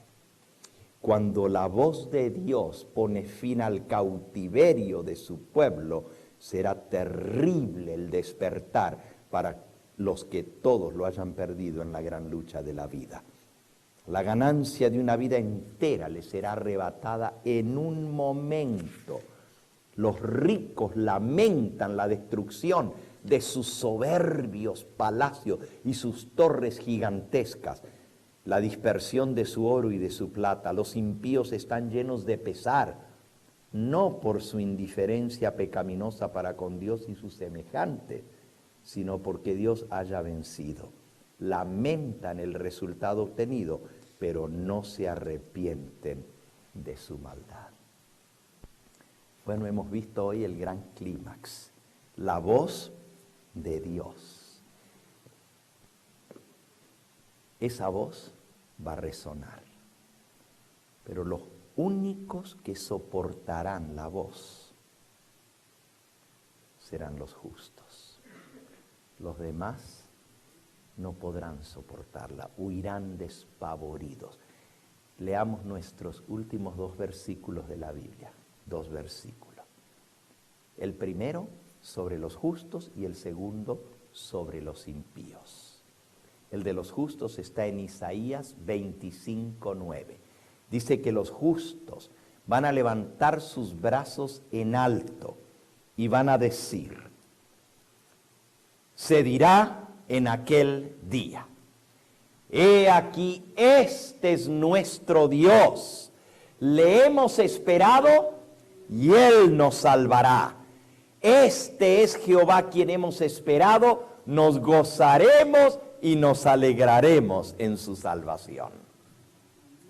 Cuando la voz de Dios pone fin al cautiverio de su pueblo, será terrible el despertar para los que todos lo hayan perdido en la gran lucha de la vida. La ganancia de una vida entera les será arrebatada en un momento. Los ricos lamentan la destrucción de sus soberbios palacios y sus torres gigantescas, la dispersión de su oro y de su plata. Los impíos están llenos de pesar, no por su indiferencia pecaminosa para con Dios y sus semejantes, sino porque Dios haya vencido. Lamentan el resultado obtenido, pero no se arrepienten de su maldad. Bueno, hemos visto hoy el gran clímax, la voz de Dios. Esa voz va a resonar, pero los únicos que soportarán la voz serán los justos. Los demás no podrán soportarla, huirán despavoridos. Leamos nuestros últimos 2 versículos de la Biblia, 2 versículos. El primero sobre los justos y el segundo sobre los impíos. El de los justos está en Isaías 25:9. Dice que los justos van a levantar sus brazos en alto y van a decir: se dirá en aquel día, he aquí, este es nuestro Dios, le hemos esperado y Él nos salvará. Este es Jehová quien hemos esperado, nos gozaremos y nos alegraremos en su salvación.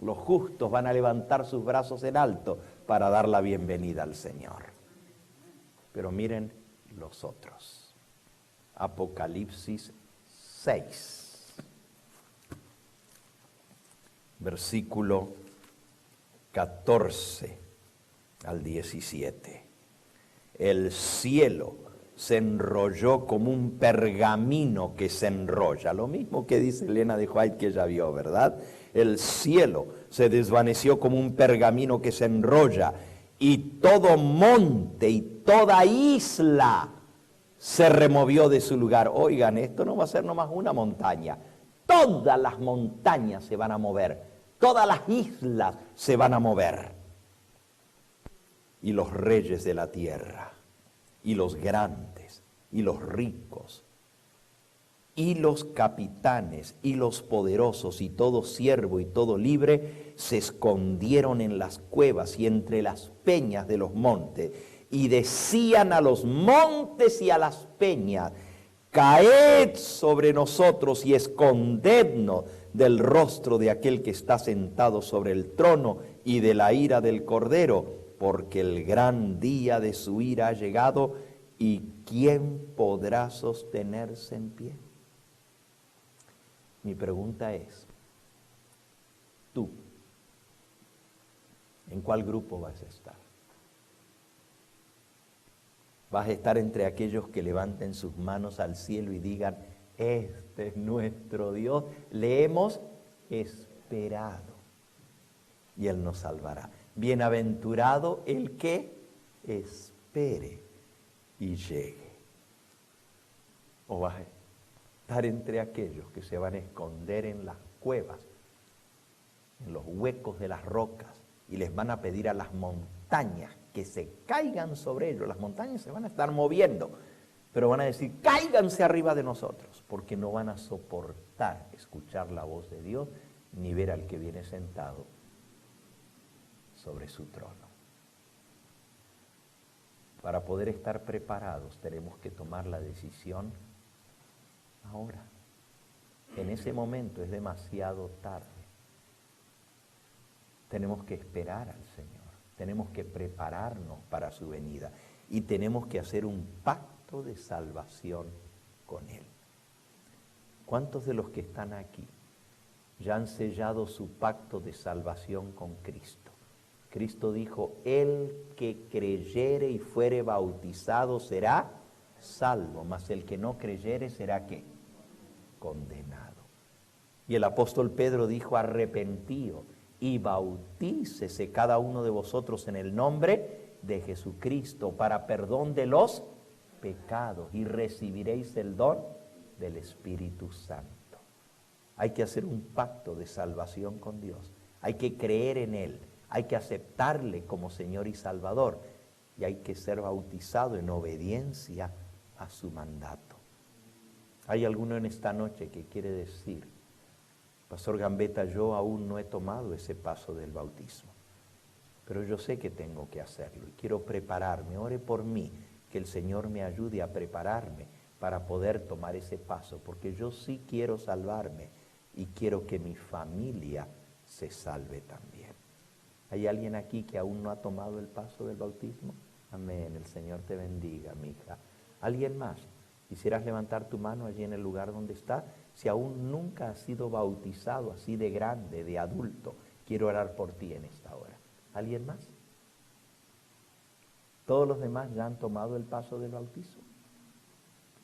Los justos van a levantar sus brazos en alto para dar la bienvenida al Señor. Pero miren los otros. Apocalipsis 6, versículo 14 al 17. El cielo se enrolló como un pergamino que se enrolla. Lo mismo que dice Elena de White, que ella vio, ¿verdad? El cielo se desvaneció como un pergamino que se enrolla, y todo monte y toda isla se removió de su lugar. Oigan, esto no va a ser nomás una montaña. Todas las montañas se van a mover. Todas las islas se van a mover. Y los reyes de la tierra, y los grandes, y los ricos, y los capitanes, y los poderosos, y todo siervo y todo libre, se escondieron en las cuevas y entre las peñas de los montes, y decían a los montes y a las peñas: caed sobre nosotros y escondednos del rostro de aquel que está sentado sobre el trono y de la ira del Cordero, porque el gran día de su ira ha llegado, y ¿quién podrá sostenerse en pie? Mi pregunta es, ¿tú en cuál grupo vas a estar? ¿Vas a estar entre aquellos que levanten sus manos al cielo y digan: este es nuestro Dios, le hemos esperado y Él nos salvará? Bienaventurado el que espere y llegue. O vas a estar entre aquellos que se van a esconder en las cuevas, en los huecos de las rocas, y les van a pedir a las montañas que se caigan sobre ellos. Las montañas se van a estar moviendo, pero van a decir: cáiganse arriba de nosotros, porque no van a soportar escuchar la voz de Dios ni ver al que viene sentado sobre su trono. Para poder estar preparados tenemos que tomar la decisión ahora. En ese momento es demasiado tarde. Tenemos que esperar al Señor, tenemos que prepararnos para su venida y tenemos que hacer un pacto de salvación con Él. ¿Cuántos de los que están aquí ya han sellado su pacto de salvación con Cristo? Cristo dijo: el que creyere y fuere bautizado será salvo, mas el que no creyere será ¿qué? condenado. Y el apóstol Pedro dijo, arrepentíos y bautícese cada uno de vosotros en el nombre de Jesucristo para perdón de los pecados y recibiréis el don del Espíritu Santo. Hay que hacer un pacto de salvación con Dios. Hay que creer en Él. Hay que aceptarle como Señor y Salvador. Y hay que ser bautizado en obediencia a su mandato. ¿Hay alguno en esta noche que quiere decir, Pastor Gambetta, yo aún no he tomado ese paso del bautismo, pero yo sé que tengo que hacerlo y quiero prepararme? Ore por mí, que el Señor me ayude a prepararme para poder tomar ese paso, porque yo sí quiero salvarme y quiero que mi familia se salve también. ¿Hay alguien aquí que aún no ha tomado el paso del bautismo? Amén, el Señor te bendiga, mi hija. ¿Alguien más? ¿Quisieras levantar tu mano allí en el lugar donde está? Si aún nunca has sido bautizado así de grande, de adulto, quiero orar por ti en esta hora. ¿Alguien más? ¿Todos los demás ya han tomado el paso del bautismo?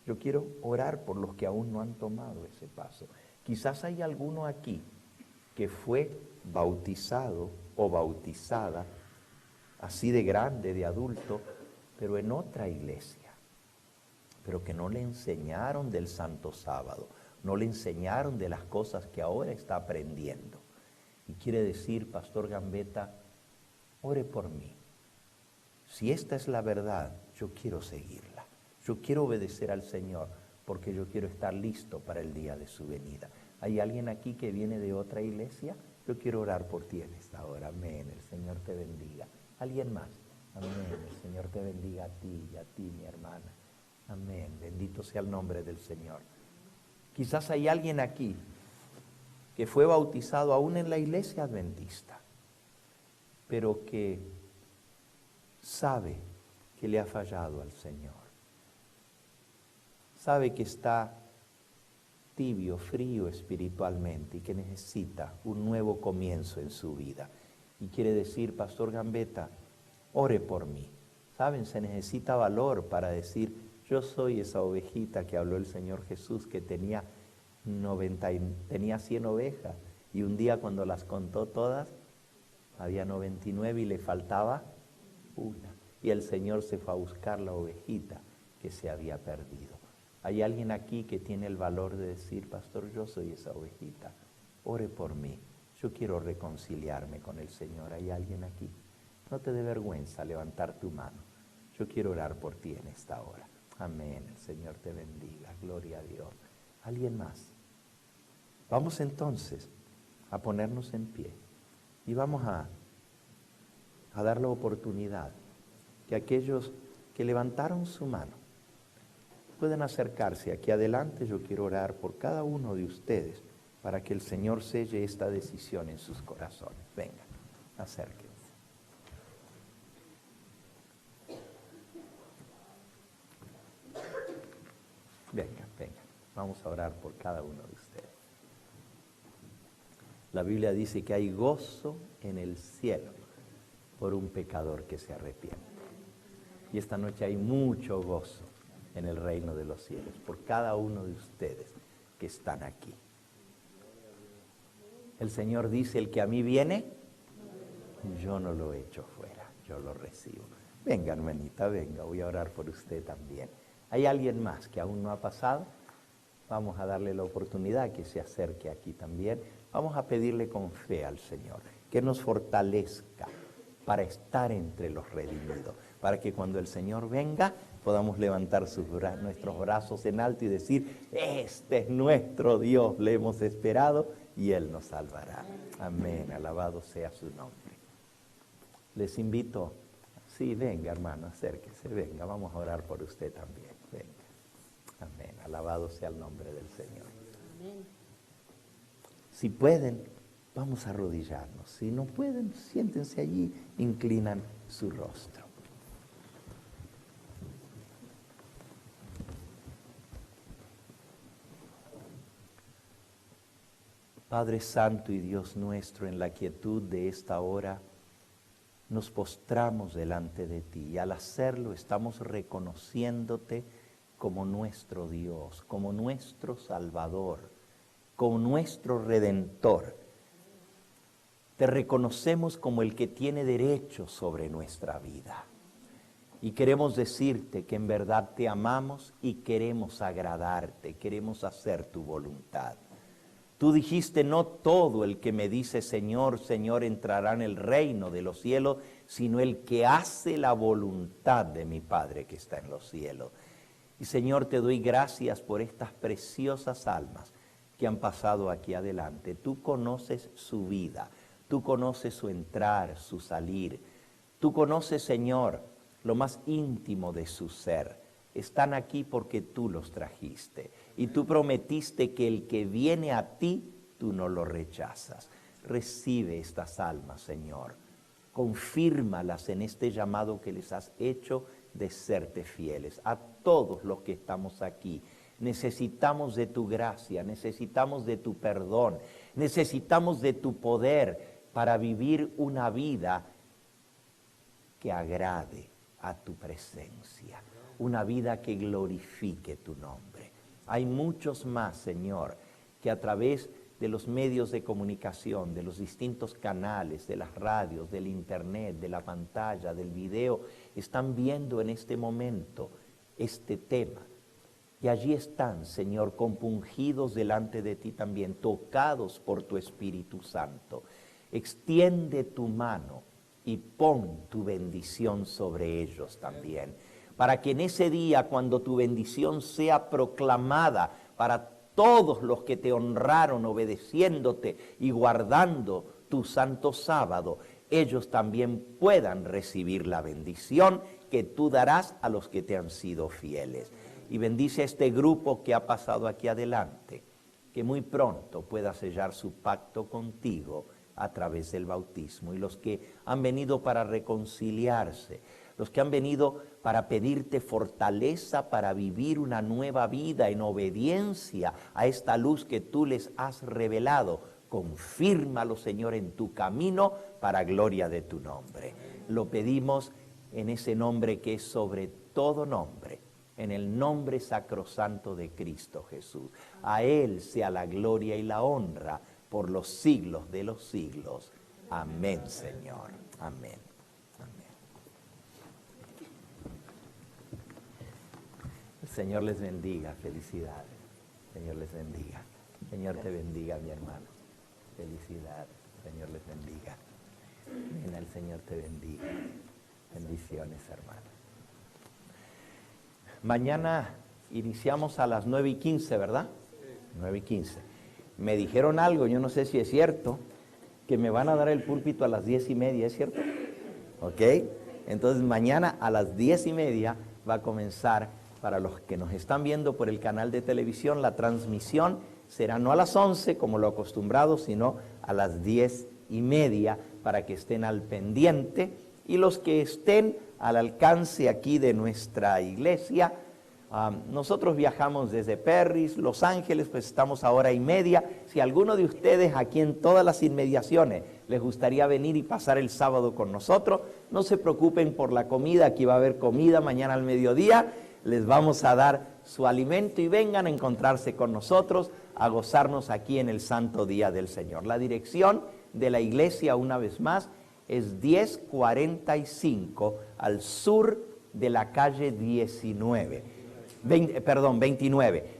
Yo quiero orar por los que aún no han tomado ese paso. Quizás hay alguno aquí que fue bautizado o bautizada así de grande, de adulto, pero en otra iglesia, pero que no le enseñaron del Santo Sábado, no le enseñaron de las cosas que ahora está aprendiendo. Y quiere decir, Pastor Gambetta, ore por mí. Si esta es la verdad, yo quiero seguirla. Yo quiero obedecer al Señor porque yo quiero estar listo para el día de su venida. ¿Hay alguien aquí que viene de otra iglesia? Yo quiero orar por ti en esta hora. Amén. El Señor te bendiga. ¿Alguien más? Amén. El Señor te bendiga a ti y a ti, mi hermana. Amén. Bendito sea el nombre del Señor. Quizás hay alguien aquí que fue bautizado aún en la iglesia adventista, pero que sabe que le ha fallado al Señor. Sabe que está tibio, frío espiritualmente y que necesita un nuevo comienzo en su vida. Y quiere decir, Pastor Gambetta, ore por mí. Saben, se necesita valor para decir, yo soy esa ovejita que habló el Señor Jesús que tenía 100 ovejas y un día cuando las contó todas, había 99 y le faltaba una. Y el Señor se fue a buscar la ovejita que se había perdido. ¿Hay alguien aquí que tiene el valor de decir, Pastor, yo soy esa ovejita? Ore por mí. Yo quiero reconciliarme con el Señor. ¿Hay alguien aquí? No te dé vergüenza levantar tu mano. Yo quiero orar por ti en esta hora. Amén. El Señor te bendiga. Gloria a Dios. ¿Alguien más? Vamos entonces a ponernos en pie y vamos a dar la oportunidad que aquellos que levantaron su mano pueden acercarse aquí adelante. Yo quiero orar por cada uno de ustedes para que el Señor selle esta decisión en sus corazones. Vengan, acérquense. Vengan, vengan. Vamos a orar por cada uno de ustedes. La Biblia dice que hay gozo en el cielo por un pecador que se arrepiente. Y esta noche hay mucho gozo en el reino de los cielos por cada uno de ustedes que están aquí. El Señor dice, el que a mí viene, yo no lo echo fuera, yo lo recibo. Venga, hermanita, venga, voy a orar por usted también. ¿Hay alguien más que aún no ha pasado? Vamos a darle la oportunidad que se acerque aquí también. Vamos a pedirle con fe al Señor que nos fortalezca para estar entre los redimidos, para que cuando el Señor venga podamos levantar nuestros brazos en alto y decir, este es nuestro Dios, le hemos esperado y Él nos salvará. Amén, alabado sea su nombre. Les invito, sí, venga hermano, acérquese, venga, vamos a orar por usted también, venga. Amén, alabado sea el nombre del Señor. Amén. Si pueden, vamos a arrodillarnos. Si no pueden, siéntense allí, inclinan su rostro. Padre Santo y Dios nuestro, en la quietud de esta hora, nos postramos delante de ti y al hacerlo estamos reconociéndote como nuestro Dios, como nuestro Salvador, como nuestro Redentor. Te reconocemos como el que tiene derecho sobre nuestra vida. Y queremos decirte que en verdad te amamos y queremos agradarte, queremos hacer tu voluntad. Tú dijiste, no todo el que me dice Señor, Señor entrará en el reino de los cielos, sino el que hace la voluntad de mi Padre que está en los cielos. Y Señor, te doy gracias por estas preciosas almas que han pasado aquí adelante. Tú conoces su vida, tú conoces su entrar, su salir. Tú conoces, Señor, lo más íntimo de su ser. Están aquí porque tú los trajiste. Y tú prometiste que el que viene a ti, tú no lo rechazas. Recibe estas almas, Señor. Confírmalas en este llamado que les has hecho de serte fieles. A todos los que estamos aquí, necesitamos de tu gracia, necesitamos de tu perdón, necesitamos de tu poder para vivir una vida que agrade a tu presencia, una vida que glorifique tu nombre. Hay muchos más, Señor, que a través de los medios de comunicación, de los distintos canales, de las radios, del internet, de la pantalla, del video, están viendo en este momento este tema. Y allí están, Señor, compungidos delante de ti también, tocados por tu Espíritu Santo. Extiende tu mano y pon tu bendición sobre ellos también, para que en ese día, cuando tu bendición sea proclamada para todos los que te honraron obedeciéndote y guardando tu santo sábado, ellos también puedan recibir la bendición que tú darás a los que te han sido fieles. Y bendice a este grupo que ha pasado aquí adelante, que muy pronto pueda sellar su pacto contigo a través del bautismo, y los que han venido para reconciliarse, los que han venido para pedirte fortaleza para vivir una nueva vida en obediencia a esta luz que tú les has revelado. Confírmalo, Señor, en tu camino para gloria de tu nombre. Lo pedimos en ese nombre que es sobre todo nombre, en el nombre sacrosanto de Cristo Jesús. A Él sea la gloria y la honra por los siglos de los siglos. Amén, Señor. Amén. Amén. El Señor les bendiga. Felicidades. El Señor les bendiga. El Señor te bendiga, mi hermano. Felicidades. El Señor les bendiga. Amén. El Señor te bendiga. Bendiciones, hermano. Mañana iniciamos a las 9:15, ¿verdad? 9:15. Me dijeron algo, yo no sé si es cierto, que me van a dar el púlpito a las 10:30, ¿es cierto? ¿Ok? Entonces mañana a las 10:30 va a comenzar, para los que nos están viendo por el canal de televisión, la transmisión será no a las 11 como lo acostumbrado, sino a las 10:30, para que estén al pendiente. Y los que estén al alcance aquí de nuestra iglesia, nosotros viajamos desde Perris, Los Ángeles, pues estamos a 1:30. Si alguno de ustedes aquí en todas las inmediaciones les gustaría venir y pasar el sábado con nosotros, no se preocupen por la comida, aquí va a haber comida mañana al mediodía, les vamos a dar su alimento y vengan a encontrarse con nosotros, a gozarnos aquí en el santo día del Señor. La dirección de la iglesia, una vez más, es 1045 al sur de la calle 29.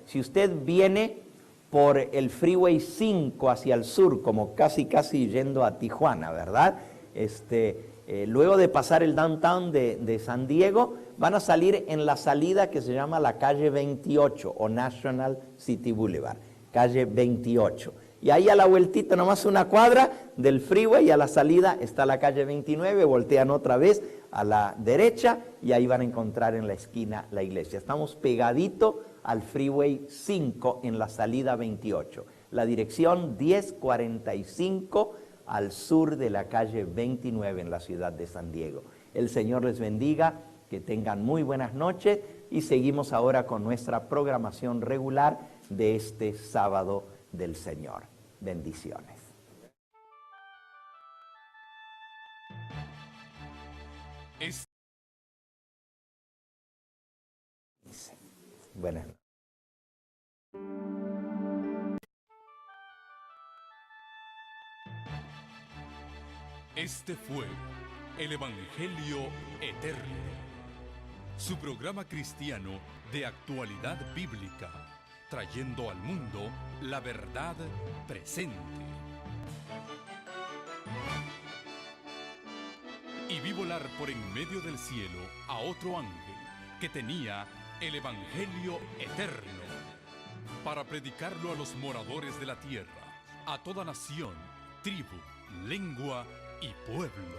Si usted viene por el Freeway 5 hacia el sur, como casi yendo a Tijuana, ¿verdad? Luego de pasar el downtown de San Diego, van a salir en la salida que se llama la calle 28 o National City Boulevard, calle 28. Y ahí a la vueltita, nomás una cuadra del freeway, y a la salida está la calle 29, voltean otra vez a la derecha y ahí van a encontrar en la esquina la iglesia. Estamos pegadito al freeway 5 en la salida 28. La dirección 1045 al sur de la calle 29 en la ciudad de San Diego. El Señor les bendiga, que tengan muy buenas noches, y seguimos ahora con nuestra programación regular de este sábado del Señor. Bendiciones. Buenas noches. Este fue el Evangelio Eterno, su programa cristiano de actualidad bíblica, trayendo al mundo la verdad presente. Y vi volar por en medio del cielo a otro ángel que tenía el Evangelio Eterno, para predicarlo a los moradores de la tierra, a toda nación, tribu, lengua y pueblo.